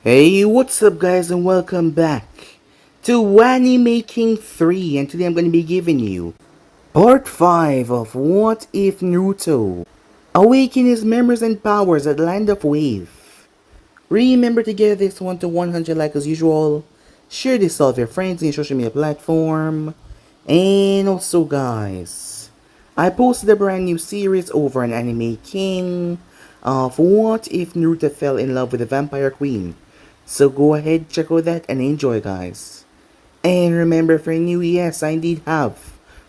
Hey, what's up guys and welcome back to Anime King 3, and today I'm going to be giving you part 5 of What If Naruto Awaken his memories and powers at Land of Wave. Remember to get this one to 100 like as usual, share this with your friends in your social media platform, and also guys, I posted a brand new series over on Anime King of What If Naruto Fell in Love with the Vampire Queen. So go ahead, check out that and enjoy guys. And remember for new, yes, I indeed have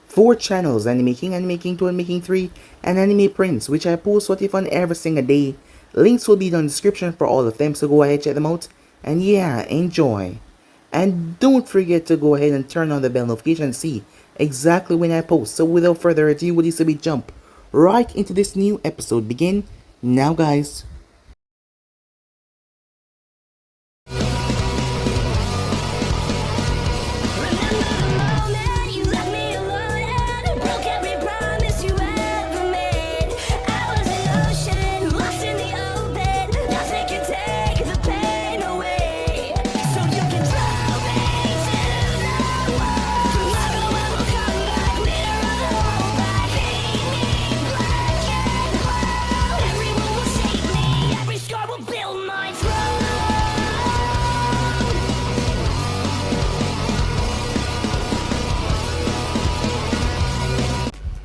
4 channels, Anime King, Anime King 2, Anime King 3, and Anime Prince, which I post what if on every single day. Links will be down in the description for all of them, so go ahead, check them out. And yeah, enjoy. And don't forget to go ahead and turn on the bell notification and see exactly when I post. So without further ado, with this we jump right into this new episode. Begin now guys.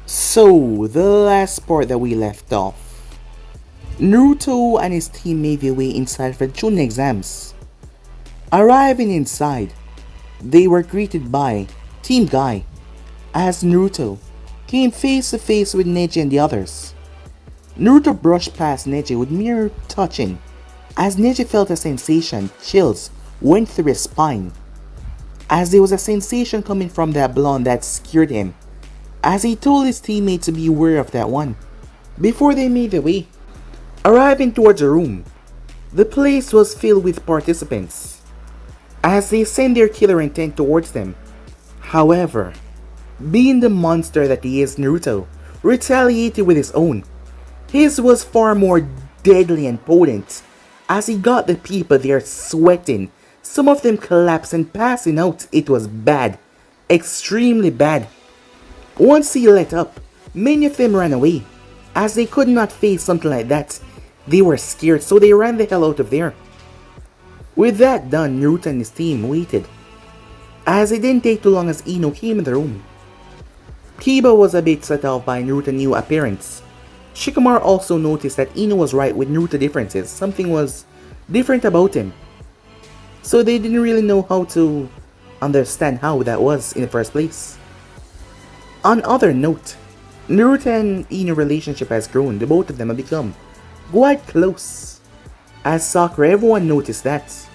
So, the last part that we left off. Naruto and his team made their way inside for the Chunin exams. Arriving inside, they were greeted by Team Guy, as Naruto came face to face with Neji and the others. Naruto brushed past Neji with mere touching, as Neji felt a sensation, chills went through his spine, as there was a sensation coming from that blonde that scared him, as he told his teammates to be aware of that one. Before they made their way, arriving towards the room, the place was filled with participants, as they sent their killer intent towards them. However, being the monster that he is, Naruto retaliated with his own. His was far more deadly and potent, as he got the people there sweating, some of them collapsed and passing out. It was bad, extremely bad. Once he let up, many of them ran away, as they could not face something like that. They were scared, so they ran the hell out of there. With that done, Naruto and his team waited, as it didn't take too long as Ino came in the room. Kiba was a bit set off by Naruto's new appearance. Shikamaru also noticed that Ino was right with Naruto differences. Something was different about him, so they didn't really know how to understand how that was in the first place. On other note, Naruto and Ino relationship has grown. The both of them have become quite close. As Sakura, everyone noticed that.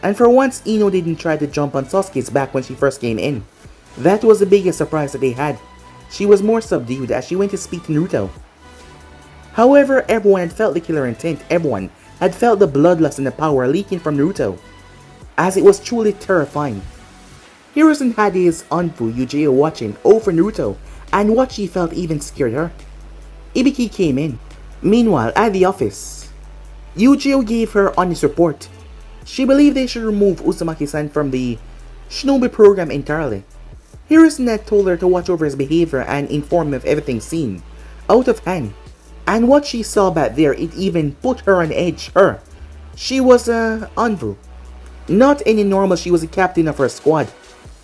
And for once, Ino didn't try to jump on Sasuke's back when she first came in. That was the biggest surprise that they had. She was more subdued as she went to speak to Naruto. However, everyone had felt the killer intent. Everyone had felt the bloodlust and the power leaking from Naruto, as it was truly terrifying. Hiruzen had his Anfu Yujiro watching over Naruto, and what she felt even scared her. Ibiki came in. Meanwhile, at the office, Yujiro gave her honest report. She believed they should remove Uzumaki-san from the Shinobi program entirely. Hiruzen had told her to watch over his behavior and inform him of everything seen out of hand. And what she saw back there, it even put her on edge. She was a Anfu. Not any normal, she was a captain of her squad.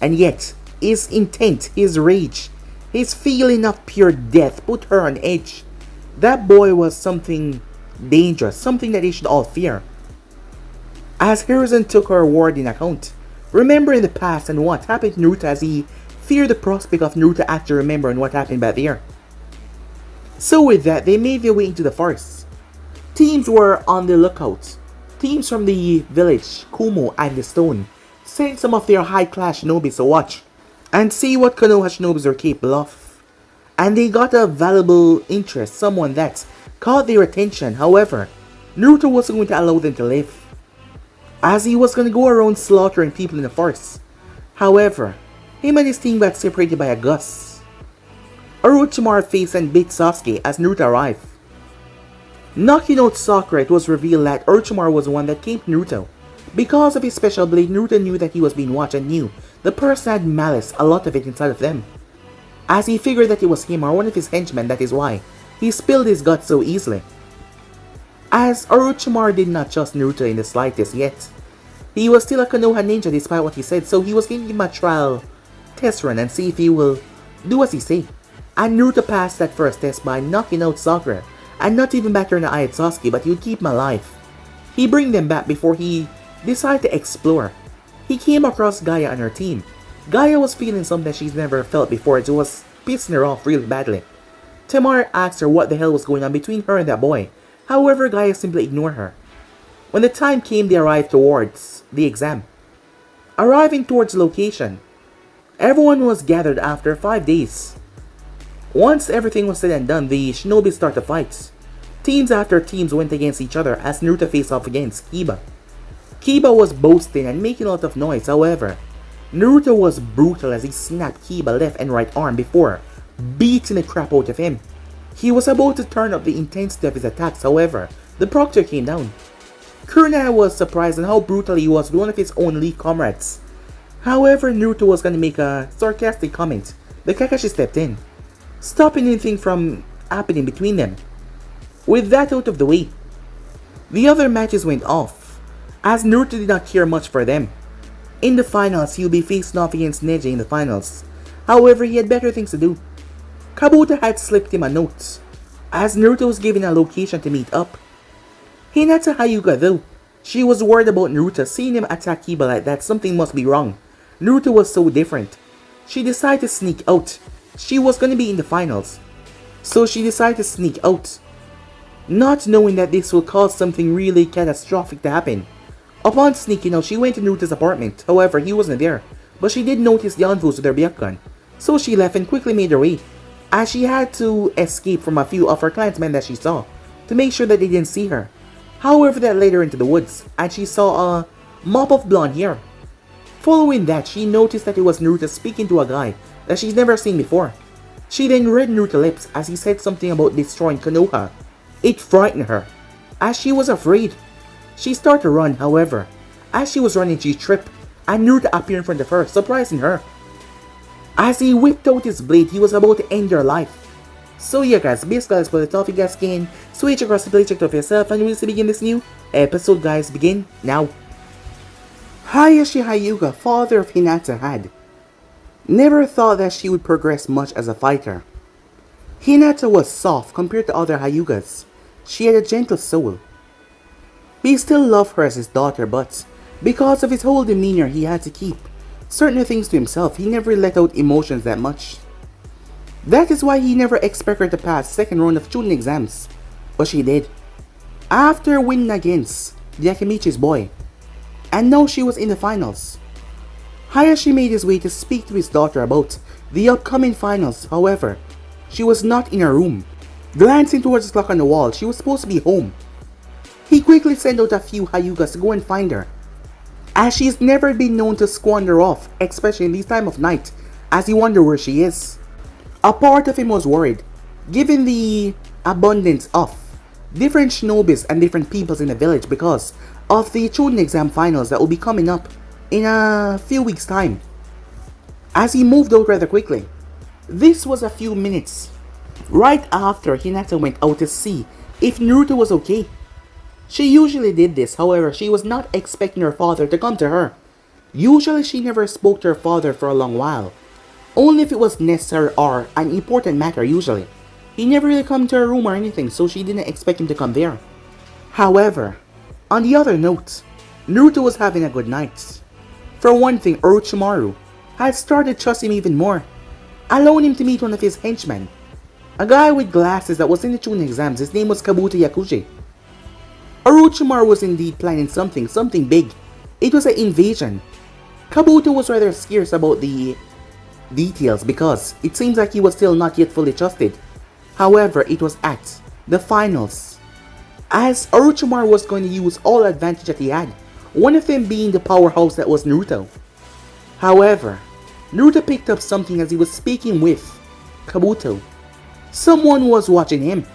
And yet, his intent, his rage, his feeling of pure death put her on edge. That boy was something dangerous, something that they should all fear. As Hiruzen took her word in account, remembering the past and what happened to Naruto, as he feared the prospect of Naruto actually remembering what happened back there. So with that, they made their way into the forest. Teams were on the lookout. Teams from the village, Kumo and the Stone, sent some of their high-class shinobis to watch and see what Konoha shinobis are capable of. And they got a valuable interest, someone that caught their attention. However, Naruto wasn't going to allow them to live, as he was going to go around slaughtering people in the forest. However, him and his team got separated by a gust. Orochimaru faced and beat Sasuke as Naruto arrived. Knocking out Sakura, it was revealed that Orochimaru was the one that came to Naruto, Because of his special blade, Naruto knew that he was being watched and knew the person had malice, a lot of it inside of them. As he figured that it was him or one of his henchmen, that is why he spilled his guts so easily. As Orochimaru did not trust Naruto in the slightest yet, he was still a Konoha ninja despite what he said, so he was going to give him a trial test run and see if he will do as he say. And Naruto passed that first test by knocking out Sakura, and not even battering the eye at Sasuke, but he would keep him alive. He bring them back before he decided to explore. He came across Gaia and her team. Gaia was feeling something she's never felt before. It was pissing her off really badly. Tamara asked her what the hell was going on between her and that boy. However, Gaia simply ignored her. When the time came, they arrived towards the exam. Arriving towards the location, everyone was gathered after 5 days. Once everything was said and done, the shinobi started fights. Teams after teams went against each other as Naruto faced off against Kiba. Kiba was boasting and making a lot of noise, however, Naruto was brutal as he snapped Kiba left and right arm before beating the crap out of him. He was about to turn up the intensity of his attacks, however, the proctor came down. Kurna was surprised on how brutal he was with one of his own elite comrades. However, Naruto was going to make a sarcastic comment, but Kakashi stepped in, stopping anything from happening between them. With that out of the way, the other matches went off, as Naruto did not care much for them. In the finals, he will be facing off against Neji in the finals. However, he had better things to do. Kabuto had slipped him a note, as Naruto was given a location to meet up. Hinata Hyuga though, she was worried about Naruto seeing him attack Kiba like that. Something must be wrong. Naruto was so different. She decided to sneak out. She was going to be in the finals, so she decided to sneak out, not knowing that this will cause something really catastrophic to happen. Upon sneaking out, she went to Naruto's apartment. However, he wasn't there, but she did notice the Anvus with their Byakugan, so she left and quickly made her way, as she had to escape from a few of her clansmen that she saw, to make sure that they didn't see her. However, that led her into the woods, and she saw a mop of blonde hair. Following that, she noticed that it was Naruto speaking to a guy that she's never seen before. She then read Naruto's lips as he said something about destroying Konoha. It frightened her, as she was afraid. She started to run, however, as she was running she tripped, and Naruto appeared in front of her, surprising her. As he whipped out his blade, he was about to end her life. So yeah guys, basically that's what the topic guys can. Switch across the play, check it out for yourself, and we'll begin this new episode guys. Begin now. Hayashi Hyuga, father of Hinata, had never thought that she would progress much as a fighter. Hinata was soft compared to other Hyugas. She had a gentle soul. He still loved her as his daughter, but because of his whole demeanor, he had to keep certain things to himself. He never let out emotions that much. That is why he never expected her to pass second round of Chunin exams, but she did, after winning against Yakimichi's boy, and now she was in the finals. Hayashi made his way to speak to his daughter about the upcoming finals. However, she was not in her room. Glancing towards the clock on the wall, she was supposed to be home. He quickly sent out a few Hyugas to go and find her, as she's never been known to squander off, especially in this time of night, as he wondered where she is. A part of him was worried, given the abundance of different shinobis and different peoples in the village because of the Chunin exam finals that will be coming up in a few weeks time. As he moved out rather quickly, this was a few minutes right after Hinata went out to see if Naruto was okay. She usually did this, however, she was not expecting her father to come to her. Usually she never spoke to her father for a long while, only if it was necessary or an important matter usually. He never really come to her room or anything, so she didn't expect him to come there. However, on the other note, Naruto was having a good night. For one thing, Orochimaru had started to trust him even more, allowing him to meet one of his henchmen, a guy with glasses that was in the Chunin exams. His name was Kabuto Yakuji. Orochimaru was indeed planning something big. It was an invasion. Kabuto was rather scarce about the details because it seems like he was still not yet fully trusted. However, it was at the finals, as Orochimaru was going to use all advantage that he had, one of them being the powerhouse that was Naruto. However, Naruto picked up something as he was speaking with Kabuto. Someone was watching him.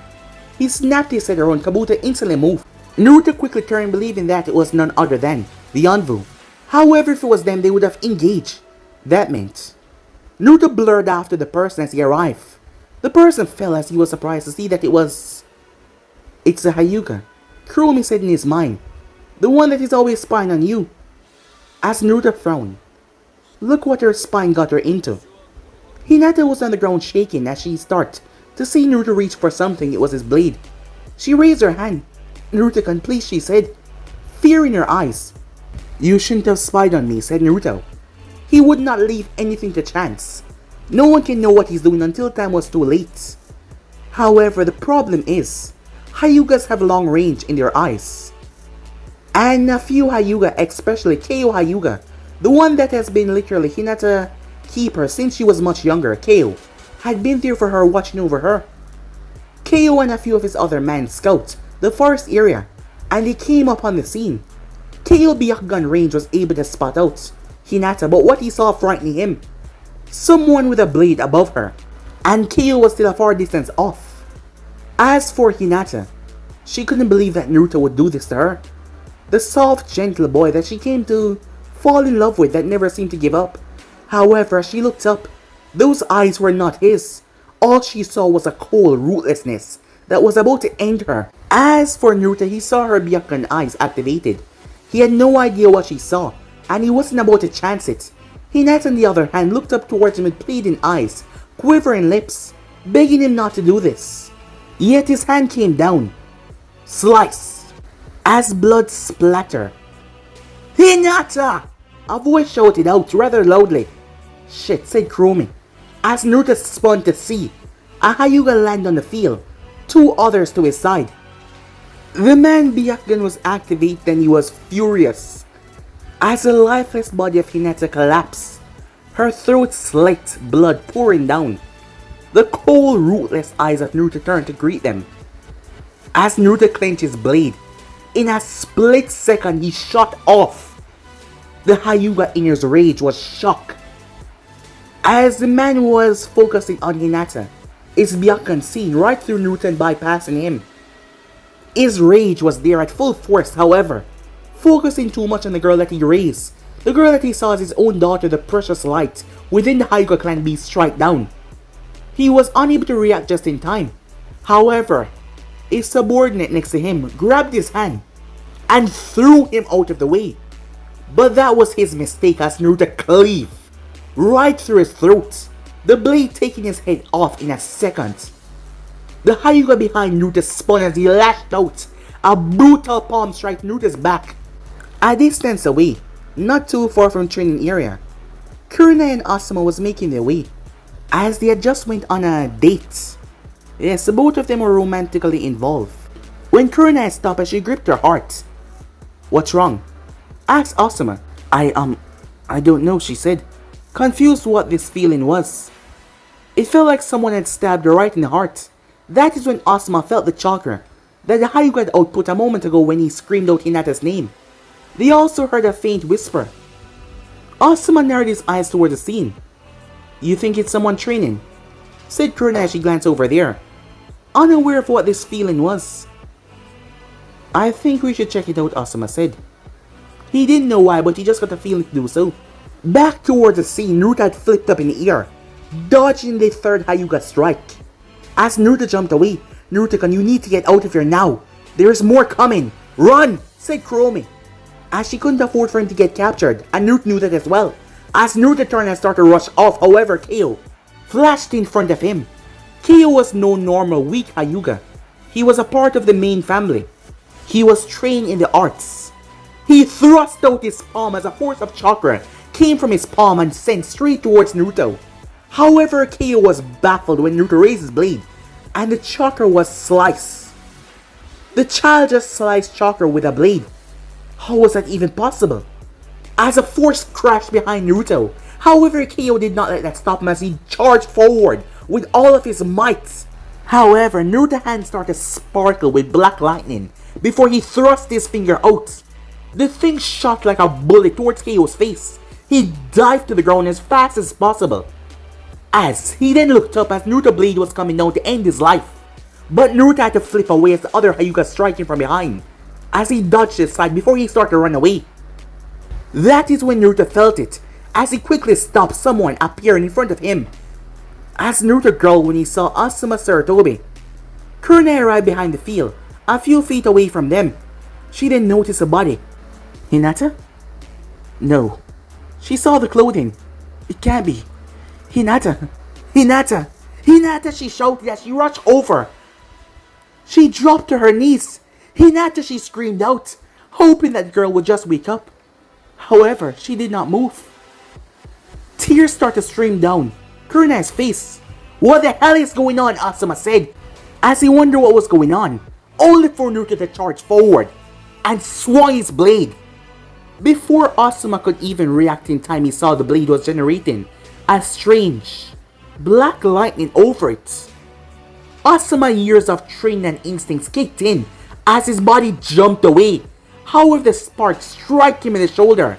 He snapped his head around. Kabuto instantly moved. Naruto quickly turned, believing that it was none other than the Anvu. However, if it was them, they would have engaged. That meant Naruto blurred after the person as he arrived. The person fell as he was surprised to see that it's a Hyuga. Kuromi said in his mind, the one that is always spying on you. As Naruto frowned, look what her spine got her into. Hinata was on the ground shaking as she started to see Naruto reach for something. It was his blade. She raised her hand. Naruto-kun, please, she said, fear in her eyes. You shouldn't have spied on me, said Naruto. He would not leave anything to chance. No one can know what he's doing until time was too late. However, the problem is, Hyugas have long range in their eyes. And a few Hyuga, especially Keiyo Hyuga, the one that has been literally Hinata keeper since she was much younger, Keiyo, had been there for her, watching over her. Keiyo and a few of his other men scout the forest area, and they came up on the scene. Keiyo Byakugan range was able to spot out Hinata, but what he saw frightened him. Someone with a blade above her, and Keiyo was still a far distance off. As for Hinata, she couldn't believe that Naruto would do this to her. The soft, gentle boy that she came to fall in love with that never seemed to give up. However, as she looked up, those eyes were not his. All she saw was a cold ruthlessness that was about to end her. As for Naruto, he saw her Byakugan eyes activated. He had no idea what she saw, and he wasn't about to chance it. Hinata, on the other hand, looked up towards him with pleading eyes, quivering lips, begging him not to do this. Yet his hand came down. Slice! As blood splattered. Hinata! A voice shouted out rather loudly. Shit, said Kuromi. As Naruto spun to see a Hyuga land on the field, two others to his side. The man Byakugan was activated and he was furious. As the lifeless body of Hinata collapsed, her throat slit, blood pouring down. The cold, ruthless eyes of Naruto turned to greet them. As Naruto clenched his blade, in a split second he shot off. The Hyuga inner's rage was shock. As the man was focusing on Hinata, his Byakugan seen right through Naruto and bypassing him. His rage was there at full force, however, focusing too much on the girl that he raised. The girl that he saw as his own daughter, the precious light within the Hyuga clan, be strike down. He was unable to react just in time. However, a subordinate next to him grabbed his hand and threw him out of the way. But that was his mistake as Naruto cleaved right through his throat, the blade taking his head off in a second. The Hyuga behind Naruto spun as he lashed out. A brutal palm strike Naruto's back. A distance away, not too far from training area, Kurina and Asuma was making their way, as they had just went on a date. Yes, both of them were romantically involved. When Kurina stopped as she gripped her heart. What's wrong? Asked Asuma. I don't know, she said, confused what this feeling was. It felt like someone had stabbed her right in the heart. That is when Asuma felt the chakra that the Hyuga had output a moment ago when he screamed out Hinata's name. They also heard a faint whisper. Asuma narrowed his eyes toward the scene. You think it's someone training? Said Kurina as she glanced over there, unaware of what this feeling was. I think we should check it out, Asuma said. He didn't know why, but he just got a feeling to do so. Back towards the scene, Naruto had flipped up in the air, dodging the third Hyuga strike. As Naruto jumped away, Naruto-kun, you need to get out of here now. There is more coming. Run, said Kuromi. As she couldn't afford for him to get captured, and Naruto knew that as well. As Naruto turned and started to rush off, however, Keiyo flashed in front of him. Keiyo was no normal weak Hyuga. He was a part of the main family. He was trained in the arts. He thrust out his palm as a force of chakra came from his palm and sent straight towards Naruto. However, Keiyo was baffled when Naruto raised his blade, and the chakra was sliced. The child just sliced chakra with a blade. How was that even possible? As a force crashed behind Naruto. However, Keiyo did not let that stop him as he charged forward with all of his might. However, Naruto's hand started to sparkle with black lightning before he thrust his finger out. The thing shot like a bullet towards Keiyo's face. He dived to the ground as fast as possible. As he then looked up as Naruto's blade was coming down to end his life. But Naruto had to flip away as the other Hyuga struck him from behind, as he dodged his side before he started to run away. That is when Naruto felt it, as he quickly stopped someone appearing in front of him. As Naruto growled when he saw Asuma Saratobi, Kurne arrived behind the field, a few feet away from them. She didn't notice a body. Hinata? No. She saw the clothing. It can't be. Hinata! Hinata! Hinata! She shouted as she rushed over. She dropped to her knees. Hinata! She screamed out, hoping that the girl would just wake up. However, she did not move. Tears started to stream down Kurne's face. What the hell is going on? Asuma said, as he wondered what was going on, only for Naruto to charge forward and swung his blade. Before Asuma could even react in time, he saw the blade was generating a strange black lightning over it. Asuma's years of training and instincts kicked in as his body jumped away. However, the spark struck him in the shoulder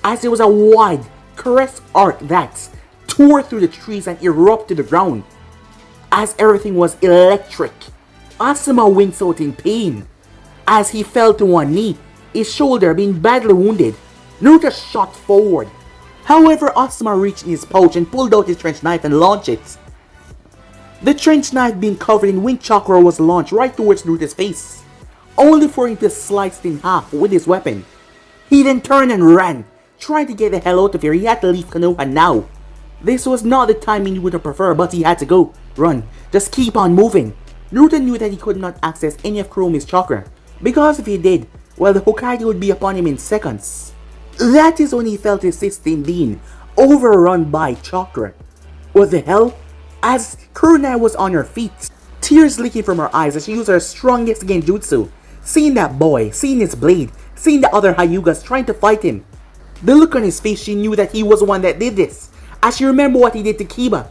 as it was a wide crest arc that tore through the trees and erupted to the ground. As everything was electric, Asuma winced out in pain as he fell to one knee, his shoulder being badly wounded. Naruto shot forward. However, Asuma reached in his pouch and pulled out his trench knife and launched it. The trench knife being covered in wind chakra was launched right towards Naruto's face, only for him to slice it in half with his weapon. He then turned and ran, trying to get the hell out of here. He had to leave Konoha now. This was not the timing he would have preferred, but he had to go. Run. Just keep on moving. Naruto knew that he could not access any of Kuromi's chakra, because if he did, well, the Hokage would be upon him in seconds. That is when he felt his system being overrun by chakra. What the hell? As Kurona was on her feet, tears leaking from her eyes as she used her strongest genjutsu, seeing that boy, seeing his blade, seeing the other Hyugas trying to fight him. The look on his face, she knew that he was the one that did this, as she remembered what he did to Kiba.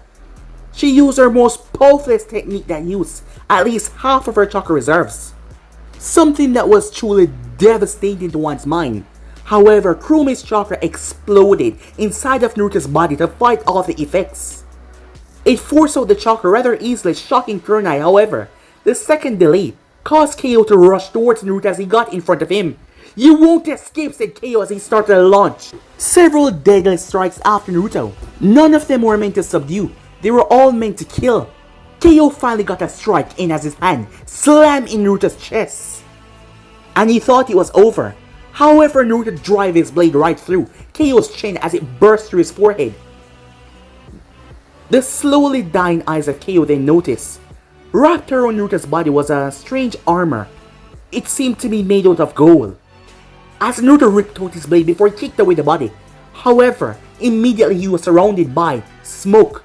She used her most powerless technique that used at least half of her chakra reserves. Something that was truly devastating to one's mind. However, Kuromi's chakra exploded inside of Naruto's body to fight off the effects. It forced out the chakra rather easily, shocking Kurenai. However, the second delay caused KO to rush towards Naruto as he got in front of him. "You won't escape," said KO as he started to launch several deadly strikes after Naruto. None of them were meant to subdue, they were all meant to kill. KO finally got a strike in as his hand slammed in Naruto's chest, and he thought it was over. However, Naruto drove his blade right through KO's chin as it burst through his forehead. The slowly dying eyes of KO then noticed wrapped around Naruto's body was a strange armor. It seemed to be made out of gold. As Naruto ripped out his blade before he kicked away the body. However, immediately he was surrounded by smoke.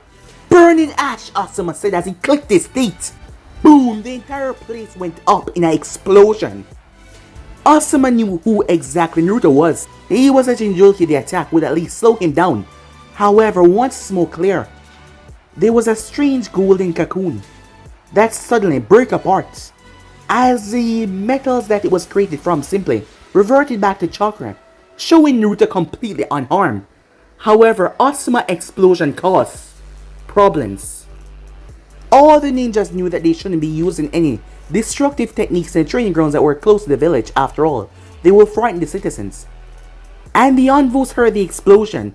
"Burning ash," Asuma said as he clicked his teeth. Boom! The entire place went up in an explosion. Asuma knew who exactly Naruto was. He was a Jinchuriki. The attack would at least slow him down. However, once smoke cleared, there was a strange golden cocoon that suddenly broke apart as the metals that it was created from simply reverted back to chakra, showing Naruto completely unharmed. However, Asuma's explosion caused problems. All the ninjas knew that they shouldn't be using any destructive techniques in the training grounds that were close to the village. After all, they will frighten the citizens. And the envoys heard the explosion.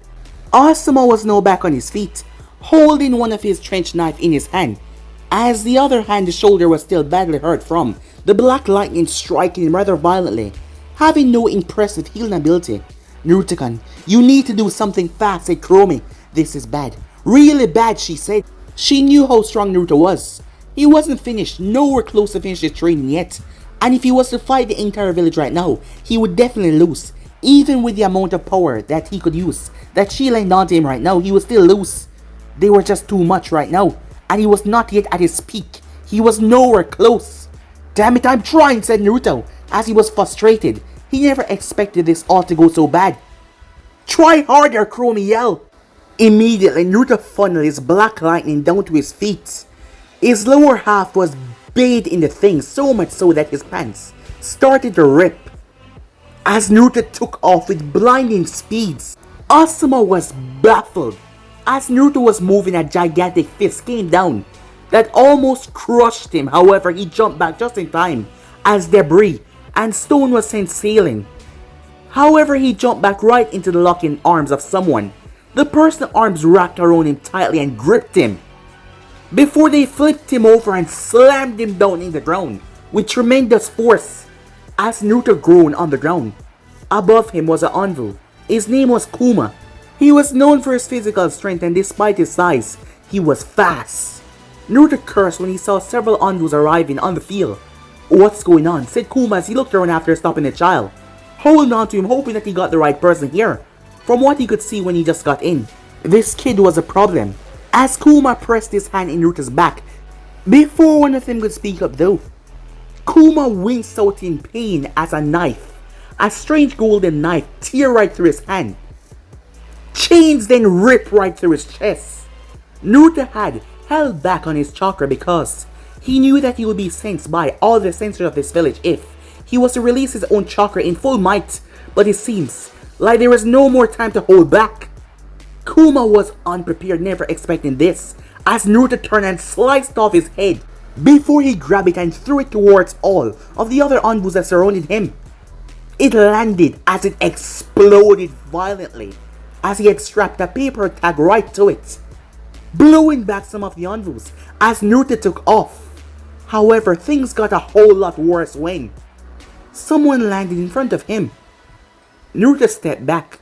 Asuma was now back on his feet, holding one of his trench knife in his hand, as the other hand, the shoulder was still badly hurt from the black lightning striking him rather violently, having no impressive healing ability. "Naruto-kun, you need to do something fast," said Kuromi. "This is bad. Really bad," she said. She knew how strong Naruto was. He wasn't finished, nowhere close to finish his training yet. And if he was to fight the entire village right now, he would definitely lose. Even with the amount of power that he could use, that she laid onto him right now, he would still lose. They were just too much right now, and he was not yet at his peak. He was nowhere close. "Damn it, I'm trying," said Naruto, as he was frustrated. He never expected this all to go so bad. "Try harder," Kuromi yelled. Immediately, Naruto funneled his black lightning down to his feet. His lower half was bathed in the thing, so much so that his pants started to rip. As Naruto took off with blinding speeds, Asuma was baffled. As Naruto was moving, a gigantic fist came down that almost crushed him. However, he jumped back just in time as debris and stone was sent sailing. However, he jumped back right into the locking arms of someone. The person's arms wrapped around him tightly and gripped him, before they flipped him over and slammed him down in the ground with tremendous force. As Naruto groaned on the ground, above him was an Anvu. His name was Kuma. He was known for his physical strength, and despite his size, he was fast. Naruto cursed when he saw several Anvus arriving on the field. "What's going on?" said Kuma as he looked around after stopping the child, holding on to him, hoping that he got the right person here. From what he could see when he just got in, this kid was a problem. As Kuma pressed his hand in Naruto's back, before one of them could speak up though, Kuma winced out in pain as a strange golden knife, tear right through his hand. Chains then ripped right through his chest. Naruto had held back on his chakra because he knew that he would be sensed by all the sensors of this village if he was to release his own chakra in full might, but it seems like there was no more time to hold back. Kuma was unprepared, never expecting this, as Naruto turned and sliced off his head before he grabbed it and threw it towards all of the other Anvus that surrounded him. It landed as it exploded violently as he had strapped a paper tag right to it, blowing back some of the Anvus as Naruto took off. However, things got a whole lot worse when someone landed in front of him. Naruto stepped back,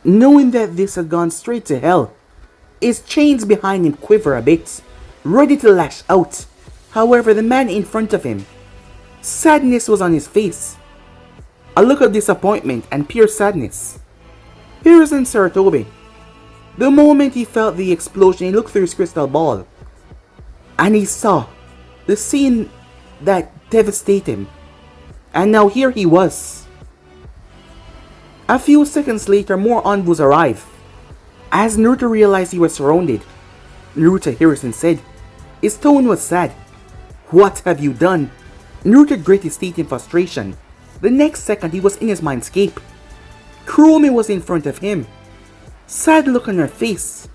knowing that this had gone straight to hell. His chains behind him quivered a bit, ready to lash out. However, the man in front of him, sadness was on his face, a look of disappointment and pure sadness. Harrison Saratobi. The moment he felt the explosion, he looked through his crystal ball, and he saw the scene that devastated him. And now here he was. A few seconds later, more Anvus arrived. As Naruto realized he was surrounded, "Naruto," Harrison said. His tone was sad. "What have you done?" Naruto gritted his teeth in frustration. The next second, he was in his mindscape. Kurumi was in front of him, sad look on her face.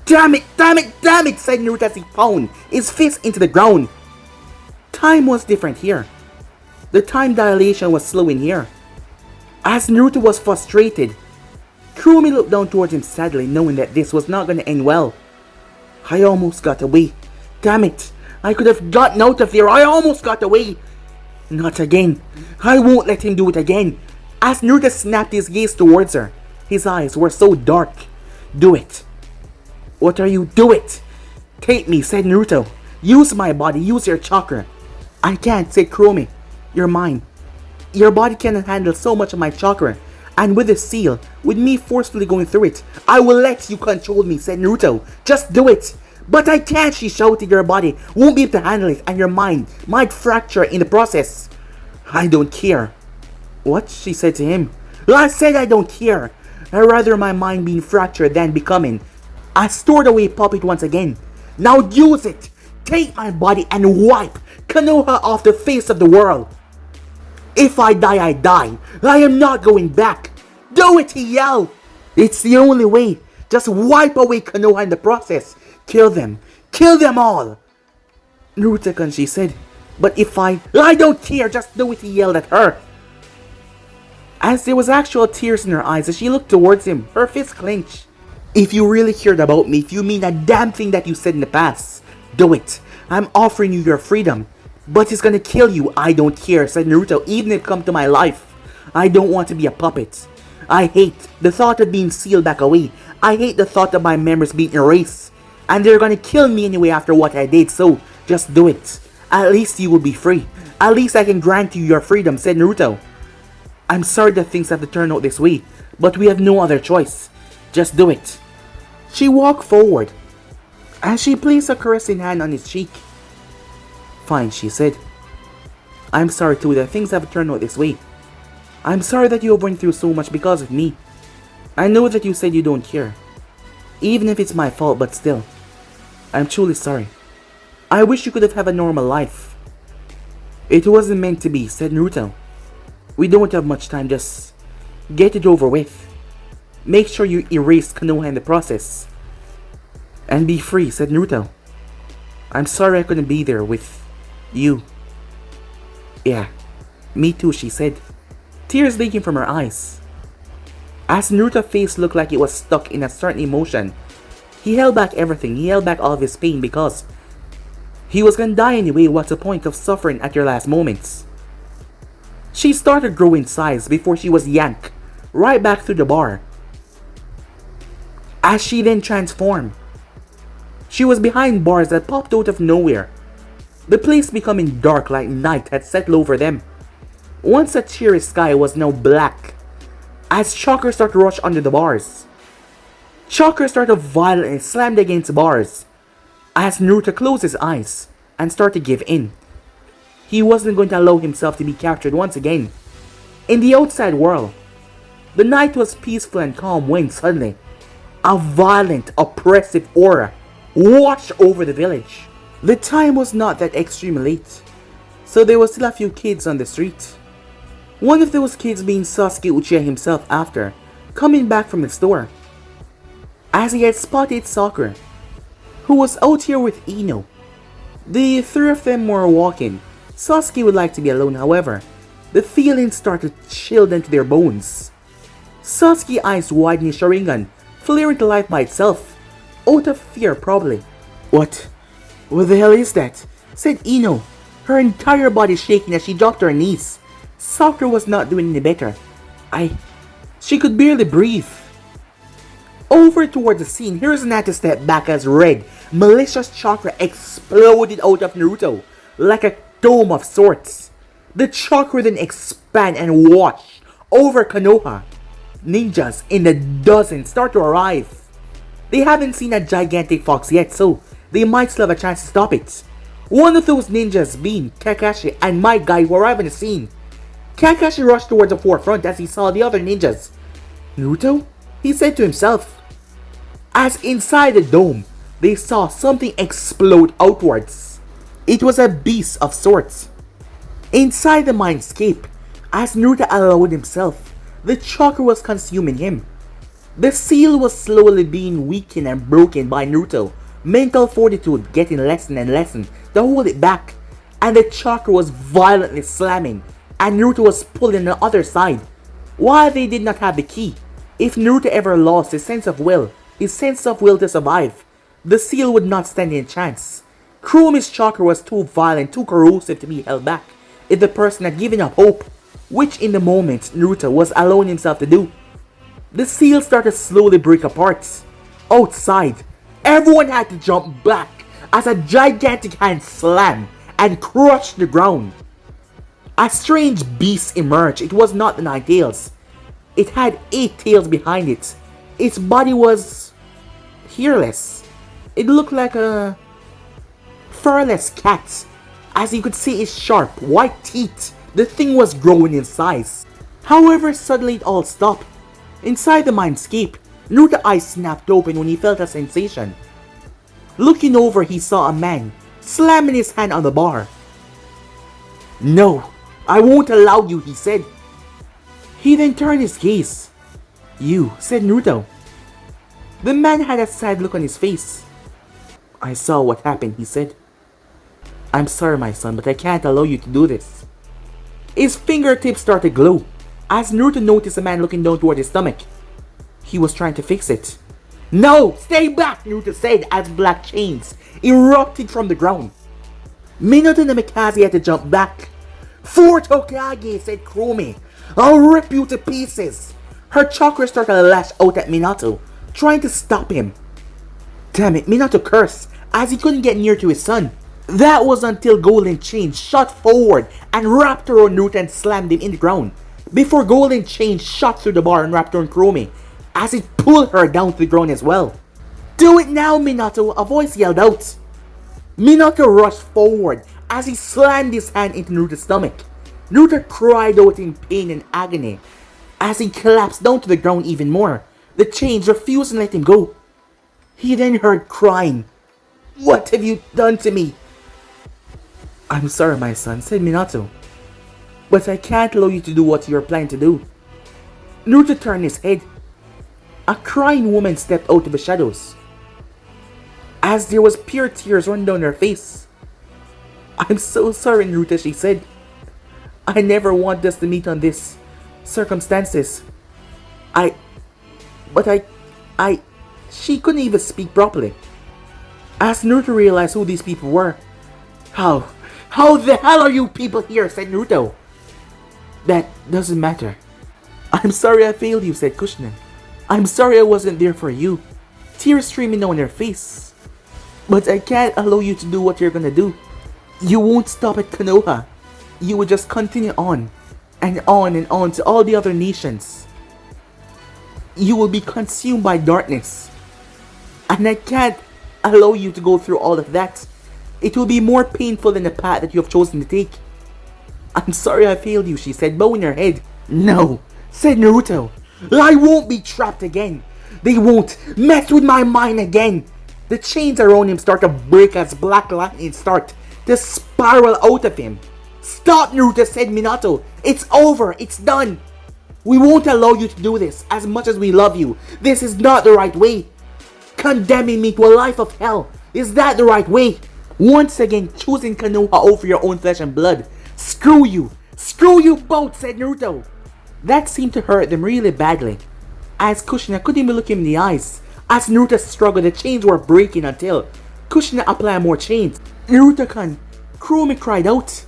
"Damn it, damn it, damn it," said Naruto as he pounded his fist into the ground. Time was different here. The time dilation was slow in here. As Naruto was frustrated, Kurumi looked down towards him sadly, knowing that this was not going to end well. "I almost got away. Damn it. I could have gotten out of there. I almost got away. Not again. I won't let him do it again." As Naruto snapped his gaze towards her, his eyes were so dark. "Do it." "What are you? Do it." "Take me," said Naruto. "Use my body. Use your chakra." "I can't," said Kurumi. "You're mine. Your body cannot handle so much of my chakra. And with the seal, with me forcefully going through it, I will let you control me," said Naruto. "Just do it." "But I can't," she shouted. "Your body won't be able to handle it, and your mind might fracture in the process." "I don't care." "What?" she said to him. "I said I don't care. I'd rather my mind being fractured than becoming a stored away puppet once again. Now use it. Take my body and wipe Konoha off the face of the world. If I die, I die. I am not going back. Do it," he yelled. "It's the only way. Just wipe away Konoha in the process. Kill them. Kill them all." "Naruto-kun," she said. "But if I don't care. Just do it," he yelled at her. As there was actual tears in her eyes as she looked towards him, her fist clenched. "If you really cared about me, if you mean a damn thing that you said in the past, do it. I'm offering you your freedom. But it's gonna kill you." "I don't care," said Naruto, "even if it come to my life. I don't want to be a puppet. I hate the thought of being sealed back away. I hate the thought of my memories being erased. And they're gonna kill me anyway after what I did, so just do it. At least you will be free. At least I can grant you your freedom," said Naruto. "I'm sorry that things have to turn out this way, but we have no other choice. Just do it." She walked forward, and she placed a caressing hand on his cheek. "Fine," she said. "I'm sorry too that things have turned out this way. I'm sorry that you have went through so much because of me. I know that you said you don't care, even if it's my fault, but still, I'm truly sorry. I wish you could have a normal life." "It wasn't meant to be," said Naruto. "We don't have much time, just get it over with. Make sure you erase Konoha in the process. And be free," said Naruto. "I'm sorry I couldn't be there with you." "Yeah, me too," she said, tears leaking from her eyes. As Naruto's face looked like it was stuck in a certain emotion, he held back everything. He held back all of his pain because he was gonna die anyway. What's the point of suffering at your last moments? She started growing size before she was yanked right back through the bar. As she then transformed, she was behind bars that popped out of nowhere. The place becoming dark like night had settled over them. Once a cheery sky was now black as chakra started to rush under the bars. Chakra started to violently slammed against bars as Naruto closed his eyes and started to give in. He wasn't going to allow himself to be captured once again. In the outside world, the night was peaceful and calm when suddenly a violent, oppressive aura washed over the village. The time was not that extremely late, so there were still a few kids on the street. One of those kids being Sasuke Uchiha himself after coming back from the store, as he had spotted Sakura, who was out here with Ino. The three of them were walking. Sasuke would like to be alone, however, the feelings started to chill into their bones. Sasuke's eyes widened, his Sharingan flaring to life by itself, out of fear probably. What the hell is that? Said Ino, her entire body shaking as she dropped to her knees. Sakura was not doing any better. She could barely breathe. Over toward the scene, here's Hinata step back as red, malicious chakra exploded out of Naruto like a dome of sorts. The chakra then expand and wash over Konoha. Ninjas in the dozens start to arrive. They haven't seen a gigantic fox yet, so they might still have a chance to stop it. One of those ninjas being Kakashi and my guy who arrived on the scene. Kakashi rushed towards the forefront as he saw the other ninjas. Naruto? He said to himself. As inside the dome, they saw something explode outwards. It was a beast of sorts. Inside the mindscape, as Naruto allowed himself, the chakra was consuming him. The seal was slowly being weakened and broken by Naruto, mental fortitude getting lessened and lessened to hold it back, and the chakra was violently slamming, and Naruto was pulling on the other side. While they did not have the key, if Naruto ever lost his sense of will to survive, the seal would not stand a chance. Kuromi's chakra was too violent, too corrosive to be held back if the person had given up hope, which in the moment Naruto was allowing himself to do. The seal started to slowly break apart. Outside, everyone had to jump back as a gigantic hand slammed and crushed the ground. A strange beast emerged. It was not the Nine Tails. It had 8 tails behind it. Its body was hairless. It looked like a furless cat. As you could see its sharp, white teeth, the thing was growing in size. However, suddenly it all stopped. Inside the mindscape, Naruto's eyes snapped open when he felt a sensation. Looking over, he saw a man slamming his hand on the bar. "No, I won't allow you," he said. He then turned his gaze. "You," said Naruto. The man had a sad look on his face. "I saw what happened," he said. "I'm sorry, my son, but I can't allow you to do this." His fingertips started to glow as Naruto noticed a man looking down toward his stomach. He was trying to fix it. "No, stay back," Naruto said as black chains erupted from the ground. Minato Namikaze had to jump back. "Fort Hokage," said Kuromi. "I'll rip you to pieces." Her chakra started to lash out at Minato, trying to stop him. Damn it, Minato cursed as he couldn't get near to his son. That was until Golden Chain shot forward and wrapped around Naruto and slammed him in the ground, before Golden Chain shot through the bar and wrapped around Kuromi, as it pulled her down to the ground as well. "Do it now, Minato," a voice yelled out. Minato rushed forward as he slammed his hand into Naruto's stomach. Naruto cried out in pain and agony as he collapsed down to the ground even more. The chains refused to let him go. He then heard crying. "What have you done to me?" "I'm sorry, my son," said Minato, "but I can't allow you to do what you're planning to do." Naruto turned his head. A crying woman stepped out of the shadows, as there was pure tears running down her face. "I'm so sorry, Naruto," she said. "I never wanted us to meet on this circumstances. But she couldn't even speak properly. As Naruto realized who these people were. How the hell are you people here, said Naruto. That doesn't matter. I'm sorry I failed you, said Kushina. I'm sorry I wasn't there for you. Tears streaming down her face. But I can't allow you to do what you're gonna do. You won't stop at Konoha. You will just continue on and on and on to all the other nations. You will be consumed by darkness. And I can't allow you to go through all of that. It will be more painful than the path that you have chosen to take. I'm sorry I failed you, she said, bowing her head. No, said Naruto. I won't be trapped again. They won't mess with my mind again. The chains around him start to break as black lightning start to spiral out of him. Stop, Naruto, said Minato. It's over. It's done. We won't allow you to do this as much as we love you. This is not the right way. Condemning me to a life of hell. Is that the right way? Once again, choosing Konoha over your own flesh and blood. Screw you. Screw you both, said Naruto. That seemed to hurt them really badly. As Kushina couldn't even look him in the eyes. As Naruto struggled, the chains were breaking until Kushina applied more chains. Naruto-kun, Kurumi cried out.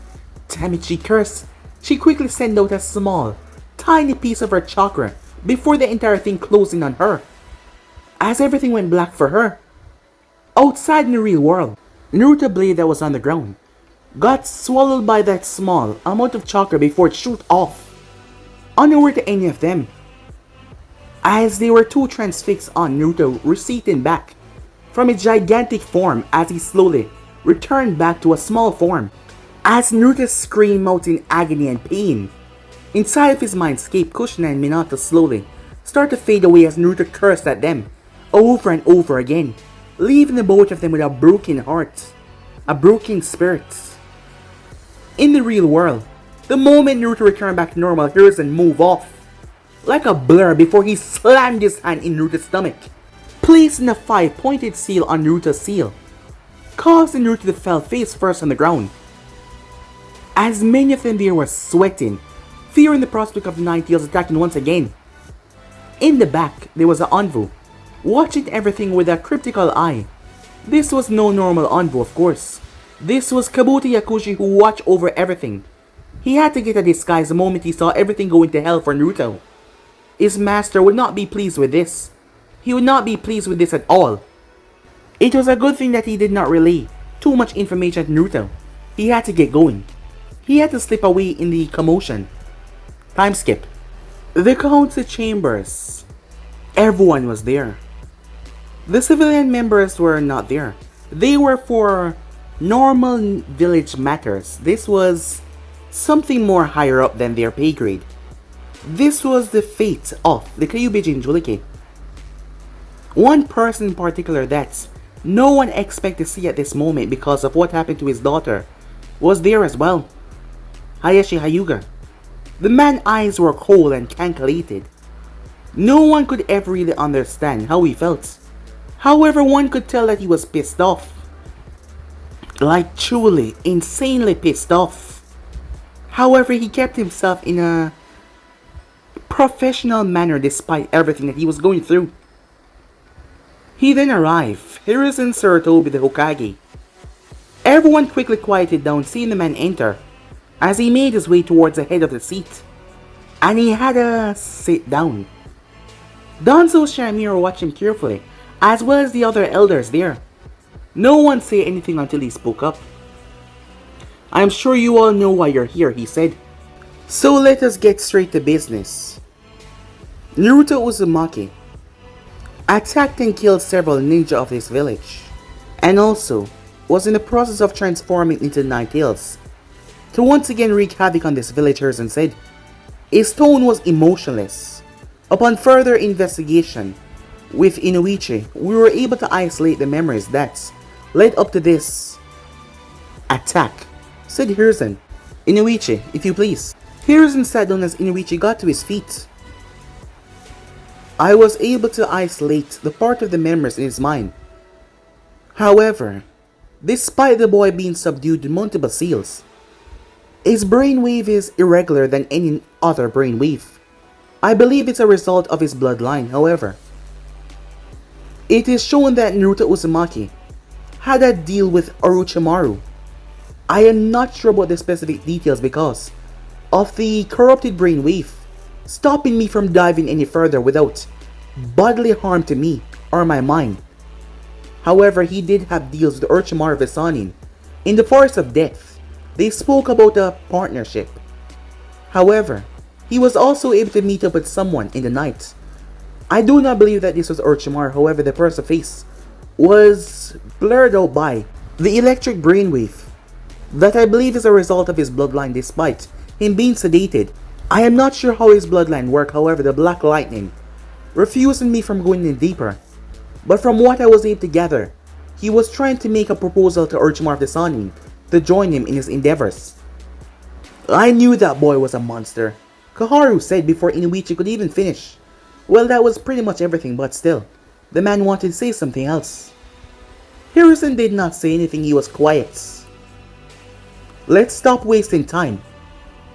Damn it, she cursed. She quickly sent out a small, tiny piece of her chakra before the entire thing closing on her. As everything went black for her. Outside in the real world, Naruto blade that was on the ground got swallowed by that small amount of chakra before it shoot off. Unaware to any of them. As they were too transfixed on Naruto receding back from its gigantic form as he slowly returned back to a small form. As Naruto screamed out in agony and pain, inside of his mindscape, Kushina and Minato slowly start to fade away as Naruto cursed at them over and over again, leaving the both of them with a broken heart, a broken spirit. In the real world, the moment Naruto returned back to normal, Hiruzen moved off like a blur before he slammed his hand in Naruto's stomach, placing a 5-pointed seal on Naruto's seal, causing Naruto to fall face first on the ground. As many of them there were sweating, fearing the prospect of the Nine Tails attacking once again. In the back, there was an Anbu, watching everything with a critical eye. This was no normal Anbu, of course. This was Kabuto Yakushi who watched over everything. He had to get a disguise the moment he saw everything going to hell for Naruto. His master would not be pleased with this. He would not be pleased with this at all. It was a good thing that he did not relay too much information to Naruto. He had to get going. He had to slip away in the commotion. Time skip. The council chambers. Everyone was there. The civilian members were not there. They were for normal village matters. This was something more higher up than their pay grade. This was the fate of the Kyuubi Jinchuriki. One person in particular that no one expected to see at this moment because of what happened to his daughter was there as well. Hayashi Hyuga. The man's eyes were cold and calculated. No one could ever really understand how he felt. However, one could tell that he was pissed off. Like truly, insanely pissed off. However, he kept himself in a professional manner despite everything that he was going through. He then arrived, Hiruzen Sarutobi the Hokage. Everyone quickly quieted down seeing the man enter, as he made his way towards the head of the seat. And he had to sit down. Danzo Shamiro watched him carefully, as well as the other elders there. No one said anything until he spoke up. I'm sure you all know why you're here, he said. So let us get straight to business. Naruto Uzumaki attacked and killed several ninja of this village, and also was in the process of transforming into Nine Tails to once again wreak havoc on this villagers and said. His tone was emotionless. Upon further investigation with Inoichi, we were able to isolate the memories that led up to this attack, said Hiruzen. Inoichi, if you please. Hiruzen sat down as Inoichi got to his feet. I was able to isolate the part of the memories in his mind. However, despite the boy being subdued with multiple seals, his brainwave is irregular than any other brainwave. I believe it's a result of his bloodline, however. It is shown that Naruto Uzumaki had a deal with Orochimaru. I am not sure about the specific details because of the corrupted brainwave, stopping me from diving any further without bodily harm to me or my mind. However, he did have deals with Orochimaru Visanin. In the Forest of Death, they spoke about a partnership. However, he was also able to meet up with someone in the night. I do not believe that this was Orochimaru, however the person's face was blurred out by the electric brainwave that I believe is a result of his bloodline despite him being sedated. I am not sure how his bloodline worked, however the Black Lightning refusing me from going in deeper. But from what I was able to gather, he was trying to make a proposal to Orochimaru Visanin to join him in his endeavors. I knew that boy was a monster. Koharu said before Inuichi could even finish. Well, that was pretty much everything, but still, the man wanted to say something else. Hiruzen did not say anything, he was quiet. Let's stop wasting time,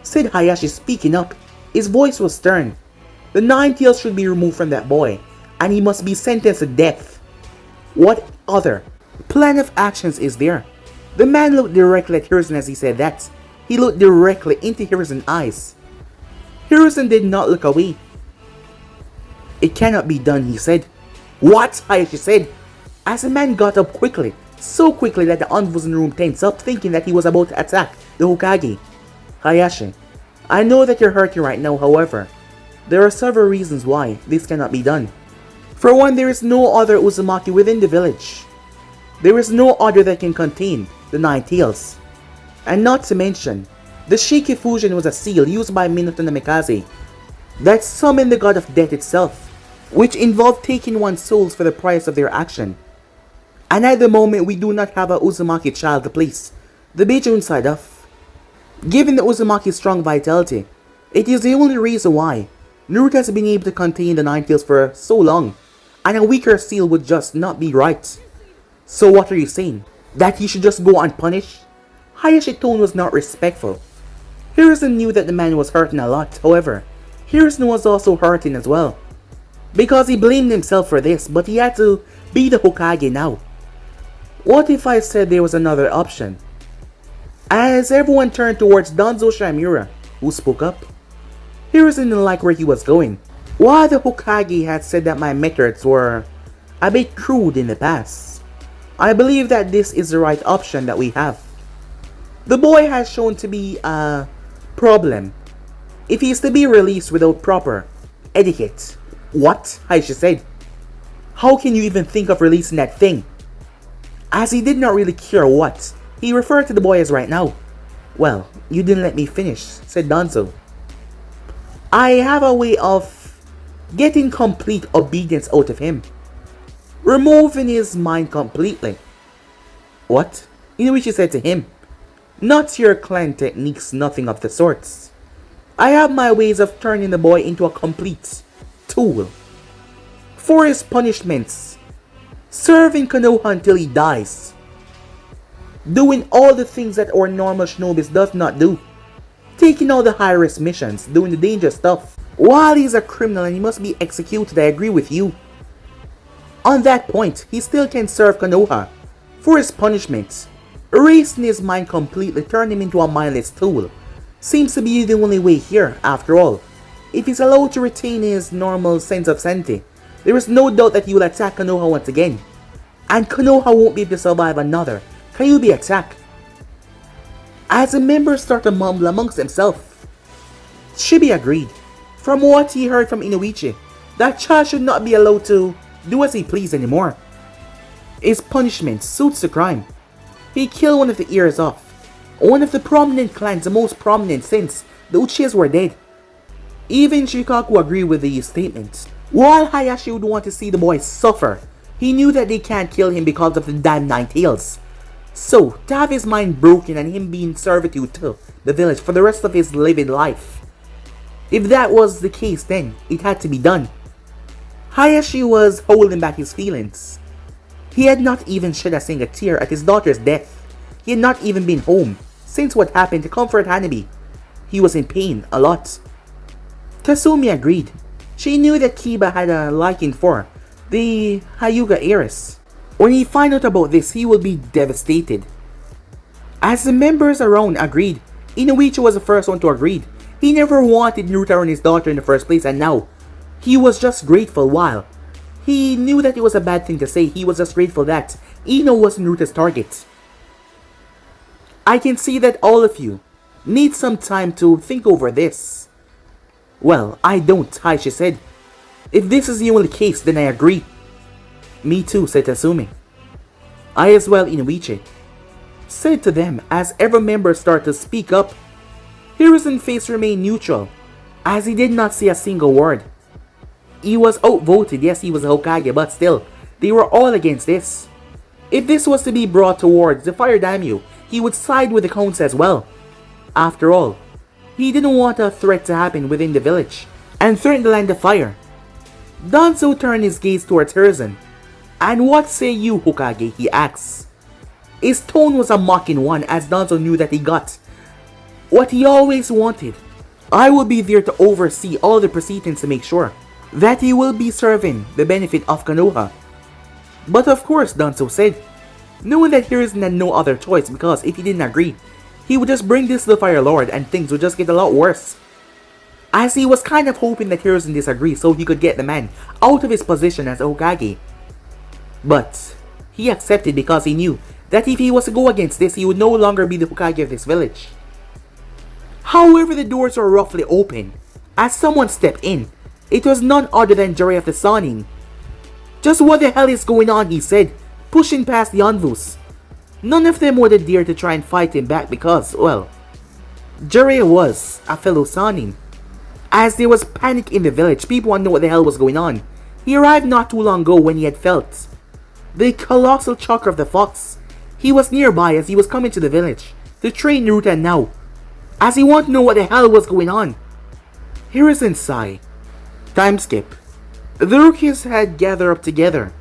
said Hayashi, speaking up. His voice was stern. The 9 tails should be removed from that boy, and he must be sentenced to death. What other plan of actions is there? The man looked directly at Hiruzen as he said that. He looked directly into Hiruzen's eyes. Hiruzen did not look away. It cannot be done, he said. What? Hayashi said, as the man got up quickly, so quickly that the envoys in the room tensed up, thinking that he was about to attack the Hokage. Hayashi, I know that you're hurting right now, however, there are several reasons why this cannot be done. For one, there is no other Uzumaki within the village. There is no other that can contain the 9 tails. And not to mention, the Shiki Fusion was a seal used by Minato Namikaze that summoned the god of death itself, which involved taking one's souls for the price of their action. And at the moment, we do not have a Uzumaki child to place the Beijun side of. Given the Uzumaki's strong vitality, it is the only reason why Naruto has been able to contain the 9 tails for so long, and a weaker seal would just not be right. So what are you saying? That he should just go unpunished? Hayashi's tone was not respectful. Hiruzen knew that the man was hurting a lot, however, Hiruzen was also hurting as well. Because he blamed himself for this, but he had to be the Hokage now. What if I said there was another option? As everyone turned towards Danzo Shamura, who spoke up. Hiruzen didn't like where he was going. While the Hokage had said that my methods were a bit crude in the past, I believe that this is the right option that we have. The boy has shown to be a problem if he is to be released without proper etiquette. What? Hayashi said. How can you even think of releasing that thing? As he did not really care what, he referred to the boy as right now. Well, you didn't let me finish, said Danzo. I have a way of getting complete obedience out of him. Removing his mind completely. What? Inuichi said to him. Not your clan techniques, nothing of the sorts. I have my ways of turning the boy into a complete tool. For his punishments. Serving Konoha until he dies. Doing all the things that our normal shinobis does not do. Taking all the high-risk missions, doing the dangerous stuff. While he's a criminal and he must be executed, I agree with you. On that point, he still can serve Konoha for his punishments. Erasing his mind completely, turning him into a mindless tool, seems to be the only way here, after all. If he's allowed to retain his normal sense of sanity, there is no doubt that he will attack Konoha once again. And Konoha won't be able to survive another Kyuubi attack. As the members start to mumble amongst themselves, Shibi agreed. From what he heard from Inuichi, that child should not be allowed to do as he pleased anymore. His punishment suits the crime. He killed one of the ears off. One of the prominent clans, the most prominent since the Uchihas were dead. Even Shikaku agreed with these statements. While Hayashi would want to see the boy suffer, he knew that they can't kill him because of the damn 9 tails. So, to have his mind broken and him being servitude to the village for the rest of his living life. If that was the case, then it had to be done. Hayashi was holding back his feelings. He had not even shed a single tear at his daughter's death. He had not even been home since what happened to comfort Hanabi. He was in pain a lot. Kasumi agreed. She knew that Kiba had a liking for the Hyuga heiress. When he finds out about this, he will be devastated. As the members around agreed, Inoichi was the first one to agree. He never wanted Naruto and his daughter in the first place, and now he was just grateful. While he knew that it was a bad thing to say, he was just grateful that Ino was Naruto's target. I can see that all of you need some time to think over this. Well, I don't, Taishi said. If this is the only case, then I agree. Me too, said Tasumi. I as well, Inoichi said to them as every member started to speak up. Hiruzen's face remained neutral, as he did not say a single word. He was outvoted, yes, he was a Hokage, but still, they were all against this. If this was to be brought towards the Fire Daimyo, he would side with the council as well. After all, he didn't want a threat to happen within the village, and threaten the land of fire. Danzo turned his gaze towards Hiruzen. And what say you, Hokage? He asks. His tone was a mocking one, as Danzo knew that he got what he always wanted. I will be there to oversee all the proceedings to make sure that he will be serving the benefit of Konoha. But of course, Danzo said, knowing that Hiruzen had no other choice, because if he didn't agree, he would just bring this to the Fire Lord and things would just get a lot worse. As he was kind of hoping that Hiruzen disagreed so he could get the man out of his position as Hokage. But he accepted because he knew that if he was to go against this, he would no longer be the Hokage of this village. However, the doors were roughly open as someone stepped in. It was none other than Jiraiya of the Sannin. Just what the hell is going on, he said, pushing past the Anvus. None of them would dare to try and fight him back because, well, Jiraiya was a fellow Sannin. As there was panic in the village, people wanted to know what the hell was going on. He arrived not too long ago when he had felt the colossal chakra of the fox. He was nearby as he was coming to the village to train Naruto, and now, as he wanted to know what the hell was going on. Hiruzen sighed. Time skip. The rookies had gathered up together.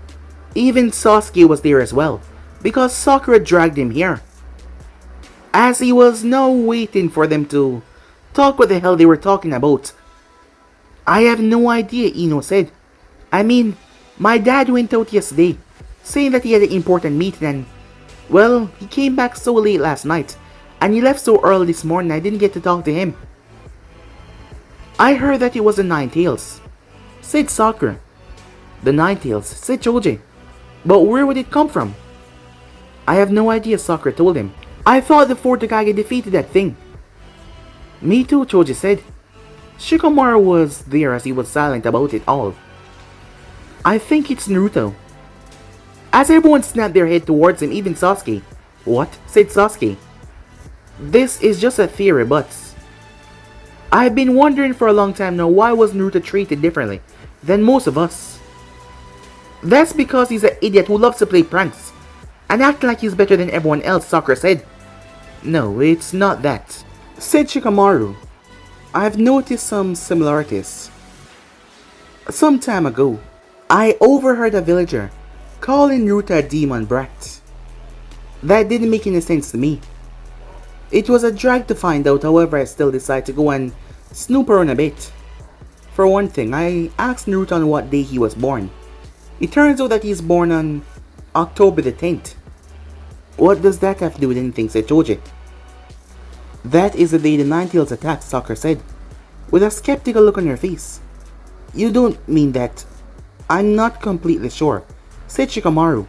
Even Sasuke was there as well, because Sakura dragged him here. As he was now waiting for them to talk what the hell they were talking about. I have no idea, Ino said. I mean, my dad went out yesterday, saying that he had an important meeting and, well, he came back so late last night, and he left so early this morning I didn't get to talk to him. I heard that it was the Nine Tails, said Sakura. The Nine Tails, said Choji. But where would it come from? I have no idea, Sakura told him. I thought the fourth Hokage defeated that thing. Me too, Choji said. Shikamaru was there as he was silent about it all. I think it's Naruto. As everyone snapped their head towards him, even Sasuke. What? Said Sasuke. This is just a theory, but I've been wondering for a long time now, why was Naruto treated differently than most of us? That's because he's an idiot who loves to play pranks and act like he's better than everyone else, Sakura said. No, it's not that, said Shikamaru. I've noticed some similarities. Some time ago, I overheard a villager calling Naruto a demon brat. That didn't make any sense to me. It was a drag to find out, however I still decided to go and snoop around a bit. For one thing, I asked Naruto on what day he was born. It turns out that he's born on October the 10th. What does that have to do with anything, said Choji. That is the day the Nine Tails attacked, Sakura said, with a skeptical look on her face. You don't mean that? I'm not completely sure, said Shikamaru.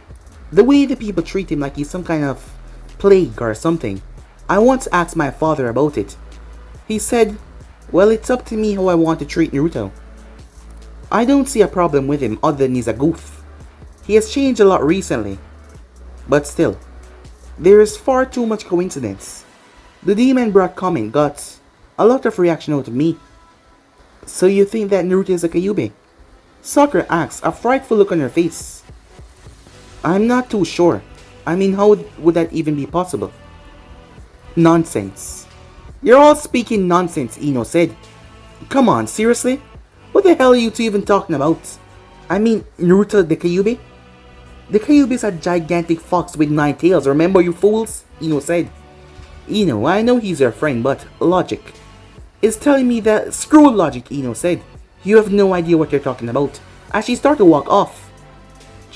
The way the people treat him like he's some kind of plague or something. I once asked my father about it. He said, well, it's up to me how I want to treat Naruto. I don't see a problem with him other than he's a goof. He has changed a lot recently. But still, there is far too much coincidence. The demon brat comment got a lot of reaction out of me. So you think that Naruto is a Kyuubi? Sakura asked, a frightful look on her face. I'm not too sure. I mean, how would that even be possible? Nonsense. You're all speaking nonsense, Ino said. Come on, seriously? What the hell are you two even talking about? I mean, Naruto the Kyuubi? The Kyuubi is a gigantic fox with 9 tails, remember you fools? Ino said. Ino, I know he's your friend, but logic is telling me that— Screw logic, Ino said. You have no idea what you're talking about. As she started to walk off.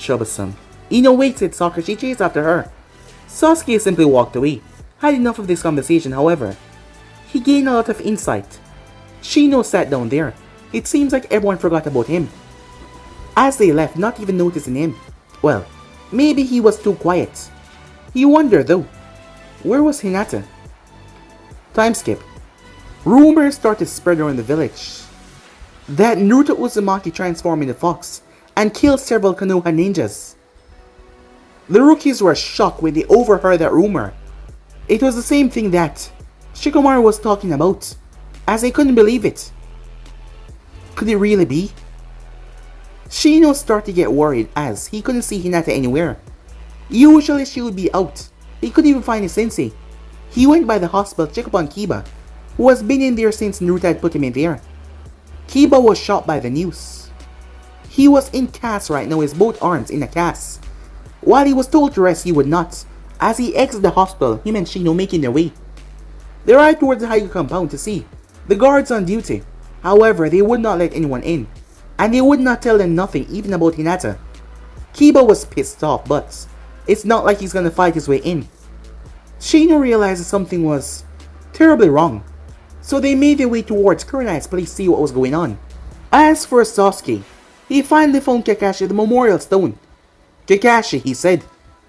Troublesome. Ino wait, said Sakashi, chased after her. Sasuke simply walked away. Had enough of this conversation, however. He gained a lot of insight. Shino sat down there. It seems like everyone forgot about him. As they left, not even noticing him. Well, maybe he was too quiet. He wondered though, where was Hinata? Time skip. Rumors started to spread around the village that Naruto Uzumaki transformed into Fox and killed several Konoha ninjas. The rookies were shocked when they overheard that rumor. It was the same thing that Shikamaru was talking about, as they couldn't believe it. Could it really be? Shino started to get worried as he couldn't see Hinata anywhere. Usually she would be out. He couldn't even find his sensei. He went by the hospital to check upon Kiba, who has been in there since Naruto had put him in there. Kiba was shocked by the news. He was in cast right now, his both arms in a cast. While he was told to rest, he would not. As he exited the hospital, him and Shino making their way. They arrived towards the Haigu compound to see the guards on duty. However, they would not let anyone in, and they would not tell them nothing even about Hinata. Kiba was pissed off, but it's not like he's gonna fight his way in. Shino realized that something was terribly wrong, so they made their way towards Kurenai's place to see what was going on. As for Sasuke, he finally found Kakashi at the memorial stone. Kakashi, he said,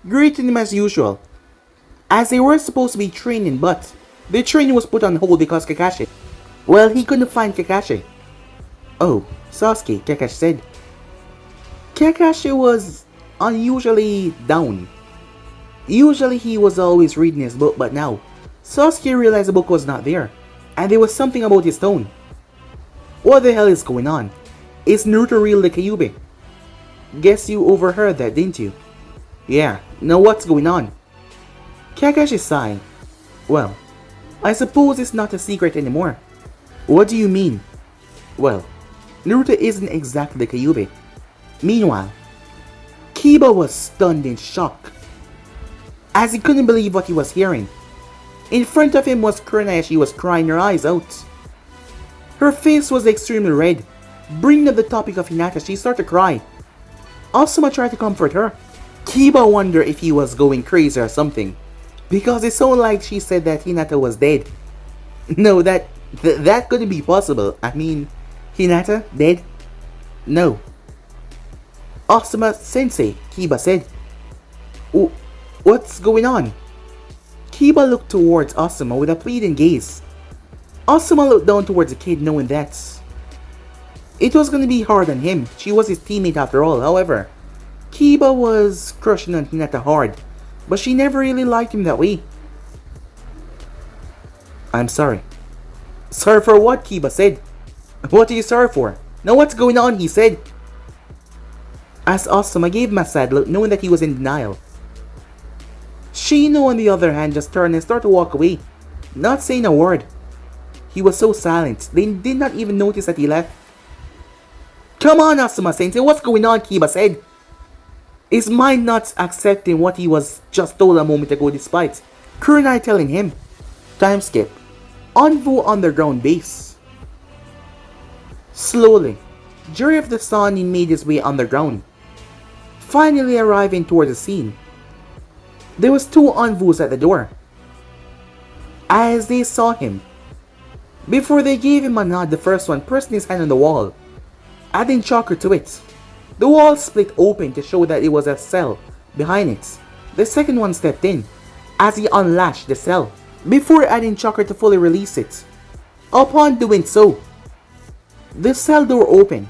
greeted him as usual, as they were supposed to be training, but the training was put on hold because Kakashi, well, he couldn't find Kakashi. Oh, Sasuke, Kakashi said. Kakashi was unusually down. Usually he was always reading his book, but now Sasuke realized the book was not there, and there was something about his tone. What the hell is going on? Is Naruto real the Kyuubi? Guess you overheard that, didn't you? Yeah, now what's going on? Kakashi sighed. Well, I suppose it's not a secret anymore. What do you mean? Well, Naruto isn't exactly the Kyuubi. Meanwhile, Kiba was stunned in shock, as he couldn't believe what he was hearing. In front of him was Kurenai as she was crying her eyes out. Her face was extremely red. Bringing up the topic of Hinata, she started to cry. Asuma tried to comfort her. Kiba wondered if he was going crazy or something, because it sounded like she said that Hinata was dead. No, that couldn't be possible. I mean, Hinata dead? No. Asuma sensei, Kiba said. What's going on? Kiba looked towards Asuma with a pleading gaze. Asuma looked down towards the kid, knowing that it was going to be hard on him. She was his teammate after all. However, Kiba was crushing on Hinata hard, but she never really liked him that way. I'm sorry. Sorry for what? Kiba said. What are you sorry for? Now what's going on? He said. As Asuma gave him a sad look, knowing that he was in denial. Shino, on the other hand, just turned and started to walk away, not saying a word. He was so silent, they did not even notice that he left. Come on, Asuma sensei, what's going on? Kiba said. His mind not accepting what he was just told a moment ago, despite Kurenai telling him. Time skip. Anvu underground base. Slowly, Jury of the Sun made his way underground, finally arriving toward the scene. There was two Anvus at the door. As they saw him, before they gave him a nod, the first one pressed his hand on the wall, adding chakra to it. The wall split open to show that it was a cell behind it. The second one stepped in, as he unlatched the cell, before adding chakra to fully release it. Upon doing so, the cell door opened.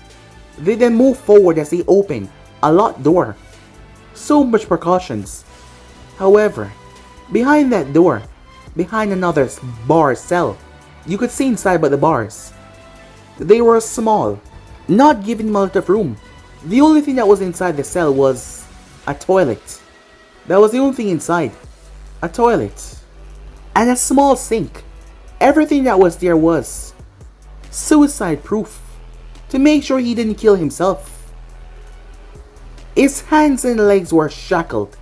They then moved forward as they opened a locked door. So much precautions. However, behind that door, behind another bar cell, you could see inside but the bars. They were small, not giving them a lot of room. The only thing that was inside the cell was a toilet. That was the only thing inside. A toilet. And a small sink. Everything that was there was suicide proof, to make sure he didn't kill himself. His hands and legs were shackled.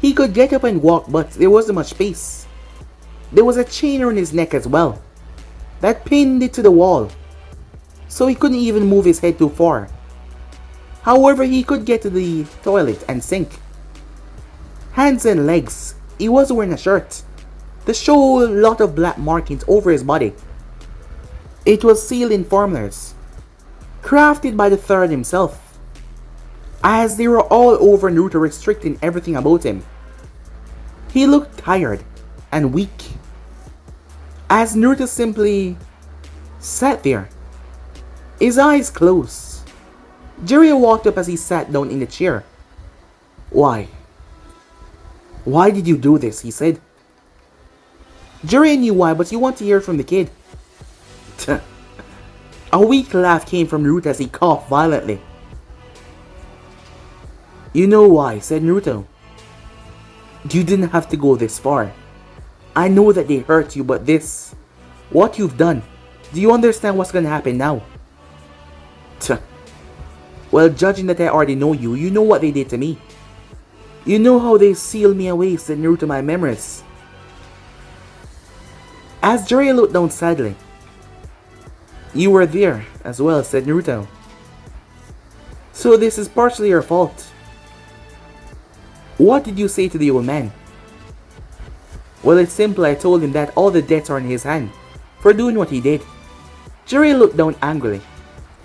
He could get up and walk, but there wasn't much space. There was a chain around his neck as well, that pinned it to the wall, so he couldn't even move his head too far. However, he could get to the toilet and sink. Hands and legs. He was wearing a shirt to show a lot of black markings over his body. It was sealed in formulas, crafted by the Third himself, as they were all over Naruto, restricting everything about him. He looked tired and weak, as Naruto simply sat there, his eyes closed. Jiraiya walked up as he sat down in the chair. Why? Why did you do this? He said. Jiraiya knew why, but you want to hear it from the kid. A weak laugh came from Naruto as he coughed violently. You know why, said Naruto. You didn't have to go this far. I know that they hurt you, but this, what you've done, do you understand what's gonna happen now? Well, judging that I already know you, you know what they did to me. You know how they sealed me away, said Naruto, my memories. As Jiraiya looked down sadly. You were there as well, said Naruto. So this is partially your fault. What did you say to the old man? Well, it's simple. I told him that all the debts are in his hand for doing what he did. Jiraiya looked down angrily.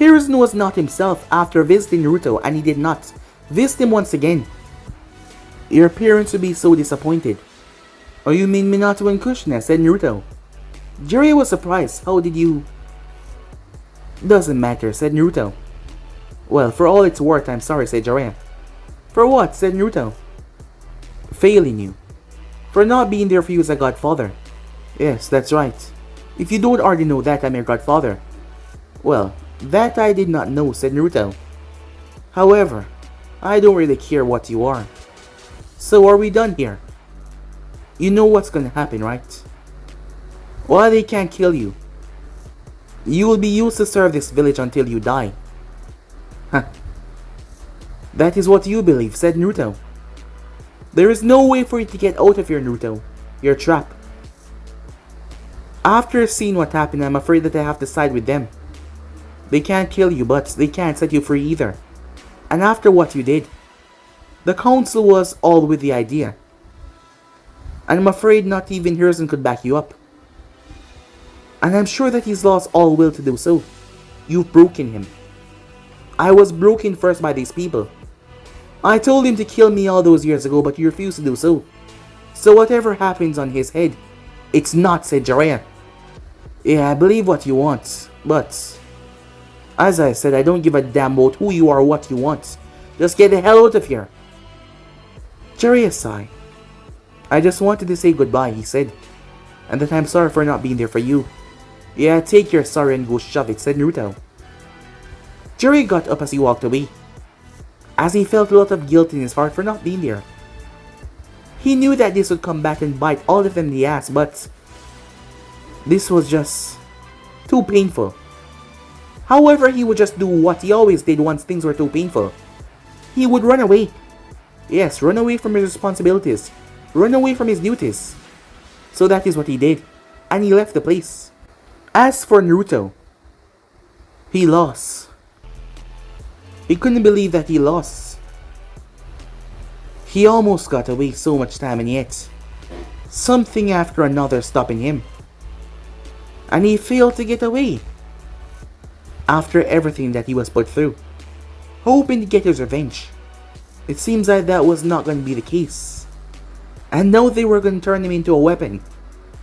Hiruzen was not himself after visiting Naruto, and he did not visit him once again. Your parents would be so disappointed. Oh, you mean Minato and Kushina, said Naruto. Jiraiya was surprised. How did you... Doesn't matter, said Naruto. Well, for all it's worth, I'm sorry, said Jiraiya. For what, said Naruto. Failing you. For not being there for you as a godfather. Yes, that's right. If you don't already know that, I'm your godfather. Well, that I did not know, said Naruto. However, I don't really care what you are. So are we done here? You know what's gonna happen, right? Well, they can't kill you. You will be used to serve this village until you die. Huh. That is what you believe, said Naruto. There is no way for you to get out of here, Naruto. You're trapped. After seeing what happened, I'm afraid that I have to side with them. They can't kill you, but they can't set you free either. And after what you did, the council was all with the idea. And I'm afraid not even Hiruzen could back you up. And I'm sure that he's lost all will to do so. You've broken him. I was broken first by these people. I told him to kill me all those years ago, but he refused to do so. So whatever happens on his head, it's not, said Jiraiya. Yeah, I believe what you want, but... As I said, I don't give a damn about who you are or what you want. Just get the hell out of here. Jiraiya sighed. I just wanted to say goodbye, he said. And that I'm sorry for not being there for you. Yeah, take your sorry and go shove it, said Naruto. Jiraiya got up as he walked away, as he felt a lot of guilt in his heart for not being there. He knew that this would come back and bite all of them in the ass, but this was just too painful. However, he would just do what he always did once things were too painful. He would run away. Yes, run away from his responsibilities. Run away from his duties. So that is what he did, and he left the place. As for Naruto, he lost. He couldn't believe that he lost. He almost got away so much time, and yet something after another stopping him. And he failed to get away. After everything that he was put through, hoping to get his revenge, it seems like that was not going to be the case. And now they were going to turn him into a weapon,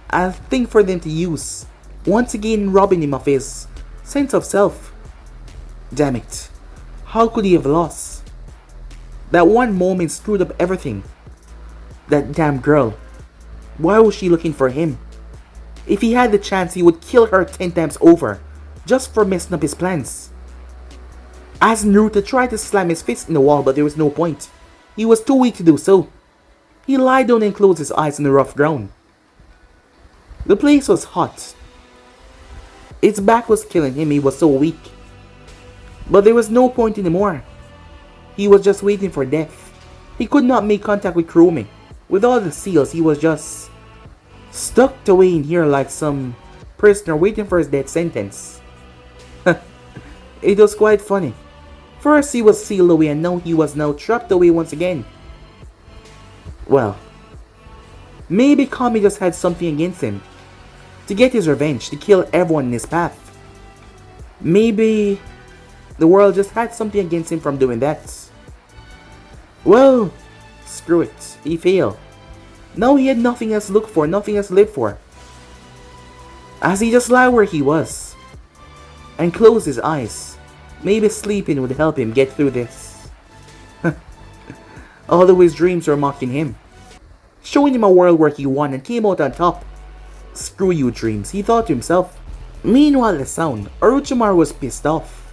a thing for them to use, once again robbing him of his sense of self. Damn it. How could he have lost? That one moment screwed up everything. That damn girl. Why was she looking for him? If he had the chance, he would kill her 10 times over, just for messing up his plans. As Naruto tried to slam his fist in the wall, but there was no point. He was too weak to do so. He lied down and closed his eyes on the rough ground. The place was hot. Its back was killing him, he was so weak. But there was no point anymore. He was just waiting for death. He could not make contact with Kurumi. With all the seals, he was just stuck away in here like some prisoner waiting for his death sentence. It was quite funny. First he was sealed away and now he was now trapped away once again. Well, maybe Kami just had something against him. To get his revenge, to kill everyone in his path. Maybe the world just had something against him from doing that. Well, screw it, he failed. Now he had nothing else to look for, nothing else to live for. As he just lay where he was and closed his eyes, maybe sleeping would help him get through this. Although his dreams were mocking him, showing him a world where he won and came out on top. Screw you dreams, he thought to himself. Meanwhile at the sound, Orochimaru was pissed off.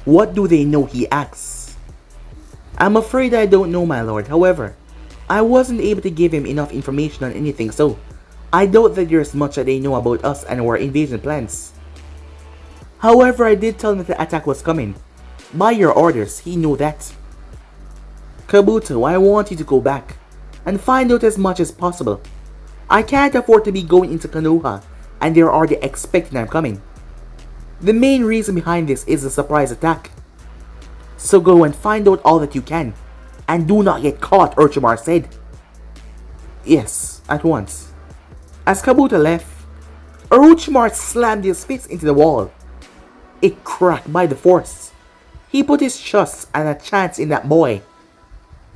What do they know, he asks. I'm afraid I don't know, my lord. However, I wasn't able to give him enough information on anything, so I doubt that there's much that they know about us and our invasion plans. However, I did tell him that the attack was coming. By your orders, he knew that. Kabuto, I want you to go back and find out as much as possible. I can't afford to be going into Konoha and they're already expecting I'm coming. The main reason behind this is a surprise attack. So go and find out all that you can. And do not get caught, Orochimaru said. Yes, at once. As Kabuto left, Orochimaru slammed his fist into the wall. It cracked by the force. He put his trust and a chance in that boy.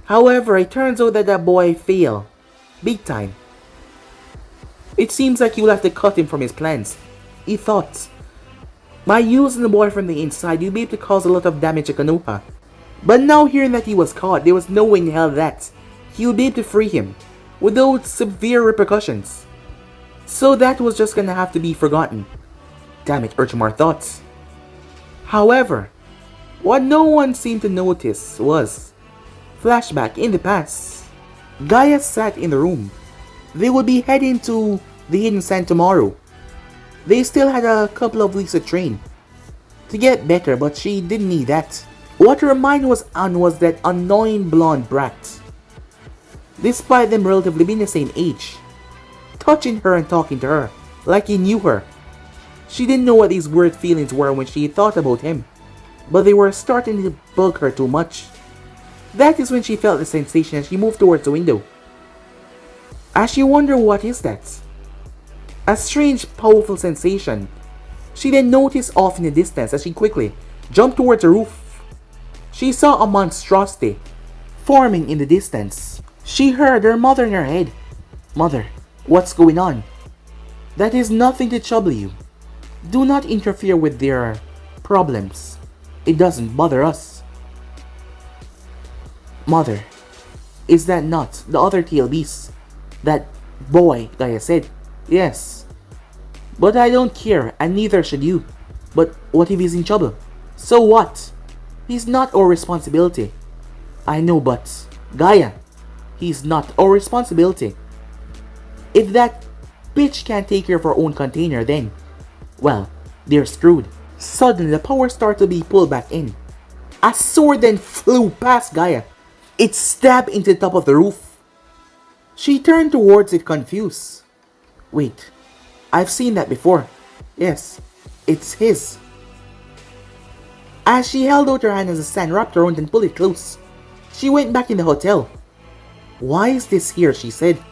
However, it turns out that that boy failed. Big time. It seems like you'll have to cut him from his plans. He thought, by using the boy from the inside, you'll be able to cause a lot of damage to Konoha. But now hearing that he was caught, there was no way in hell that he would be able to free him without severe repercussions. So that was just gonna have to be forgotten. Damn it, Orochimaru thought. However, what no one seemed to notice was flashback in the past. Gaia sat in the room. They would be heading to the Hidden Sand tomorrow. They still had a couple of weeks to train to get better, but she didn't need that. What her mind was on was that annoying blonde brat. Despite them relatively being the same age, touching her and talking to her like he knew her. She didn't know what these weird feelings were when she thought about him, but they were starting to bug her too much. That is when she felt the sensation and she moved towards the window. As she wondered what is that? A strange, powerful sensation. She then noticed off in the distance as she quickly jumped towards the roof. She saw a monstrosity forming in the distance. She heard her mother in her head. Mother, what's going on? That is nothing to trouble you. Do not interfere with their problems. It doesn't bother us. Mother, is that not the other tail beast? That boy, Gaia said. Yes. But I don't care, and neither should you. But what if he's in trouble? So what? He's not our responsibility. I know, but Gaia, he's not our responsibility. If that bitch can't take care of her own container, then, well, they're screwed. Suddenly, the power started to be pulled back in. A sword then flew past Gaia. It stabbed into the top of the roof. She turned towards it confused. Wait, I've seen that before. Yes, it's his. As she held out her hand as the sand wrapped around and pulled it close, she went back in the hotel. Why is this here, she said.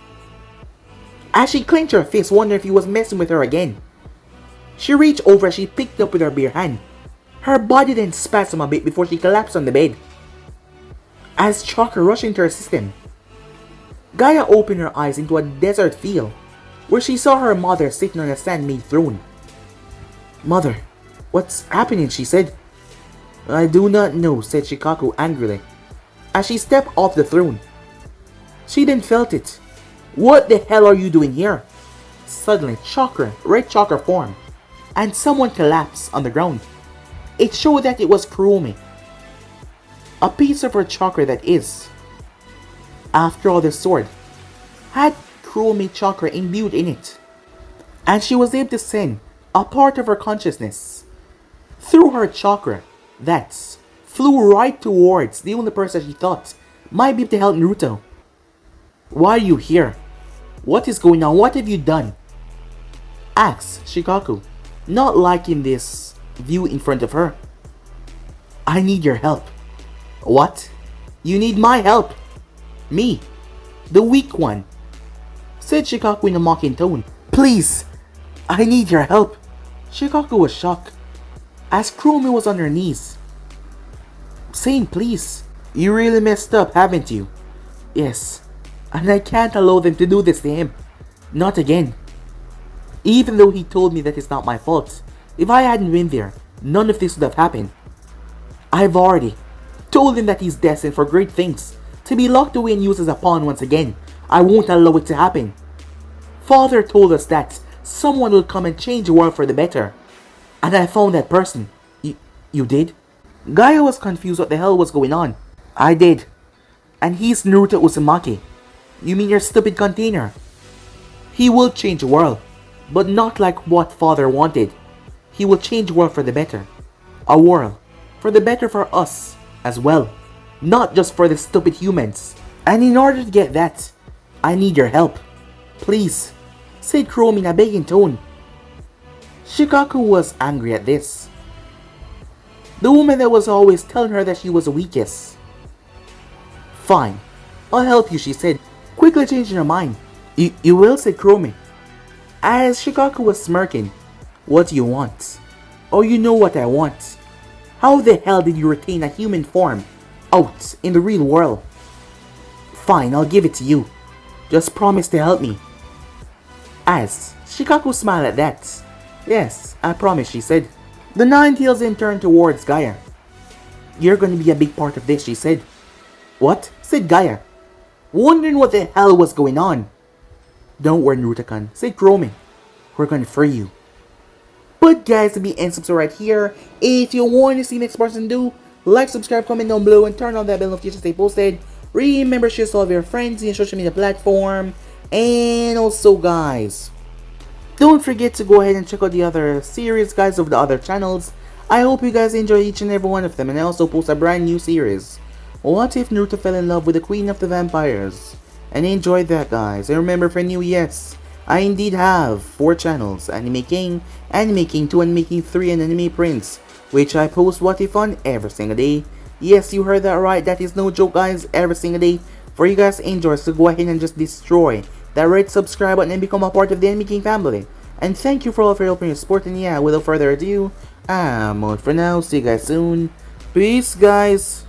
As she clenched her fist, wondering if he was messing with her again. She reached over as she picked up with her bare hand. Her body then spasmed a bit before she collapsed on the bed. As chakra rushed into her system, Gaia opened her eyes into a desert field, where she saw her mother sitting on a sand-made throne. Mother, what's happening? She said. I do not know, said Shikaku angrily, as she stepped off the throne. She then felt it. What the hell are you doing here? Suddenly, red chakra formed, and someone collapsed on the ground. It showed that it was Kuromi. A piece of her chakra that is. After all, the sword had Kuromi chakra imbued in it, and she was able to send a part of her consciousness through her chakra that flew right towards the only person she thought might be able to help Naruto. Why are you here? What is going on? What have you done? Asked Shikaku, not liking this view in front of her. I need your help. What? You need my help? Me, the weak one, said Shikaku in a mocking tone. Please, I need your help. Shikaku was shocked as Chromie was on her knees, saying please. You really messed up, haven't you? Yes, and I can't allow them to do this to him. Not again. Even though he told me that it's not my fault. If I hadn't been there, none of this would have happened. I've already told him that he's destined for great things, to be locked away and used as a pawn once again. I won't allow it to happen. Father told us that someone will come and change the world for the better. And I found that person. You did? Gaia was confused what the hell was going on. I did. And he's Naruto Uzumaki. You mean your stupid container? He will change the world, but not like what Father wanted. He will change the world for the better. A world for the better for us as well. Not just for the stupid humans. And in order to get that, I need your help. Please, said Chrome in a begging tone. Shikaku was angry at this. The woman that was always telling her that she was the weakest. Fine, I'll help you, she said, quickly changing her mind. You will, said Chrome. As Shikaku was smirking. What do you want? Oh, you know what I want. How the hell did you retain a human form out in the real world? Fine, I'll give it to you. Just promise to help me. As Shikaku smiled at that. Yes, I promise, she said. The Ninetales then turned towards Gaia. You're going to be a big part of this, she said. What? Said Gaia, wondering what the hell was going on. Don't worry, Naruto-kun, said Chrome. We're going to free you. But guys, to be end subscribe right here. If you want to see next person do, like, subscribe, comment down below, and turn on that bell notification to stay posted. Remember, share all of your friends in your social media platform. And also, guys, don't forget to go ahead and check out the other series, guys, of the other channels. I hope you guys enjoy each and every one of them, and I also post a brand new series. What if Naruto fell in love with the Queen of the Vampires? And enjoy that, guys. And remember, for new, yes, I indeed have 4 channels: Anime King, Anime King 2, Anime King 3, and Anime Prince, which I post what if on every single day. Yes, you heard that right, that is no joke, guys, every single day. For you guys to enjoy, so go ahead and just destroy that red subscribe button and become a part of the Anime King family. And thank you for all of your help and your support, and yeah, without further ado, I'm out for now. See you guys soon. Peace, guys.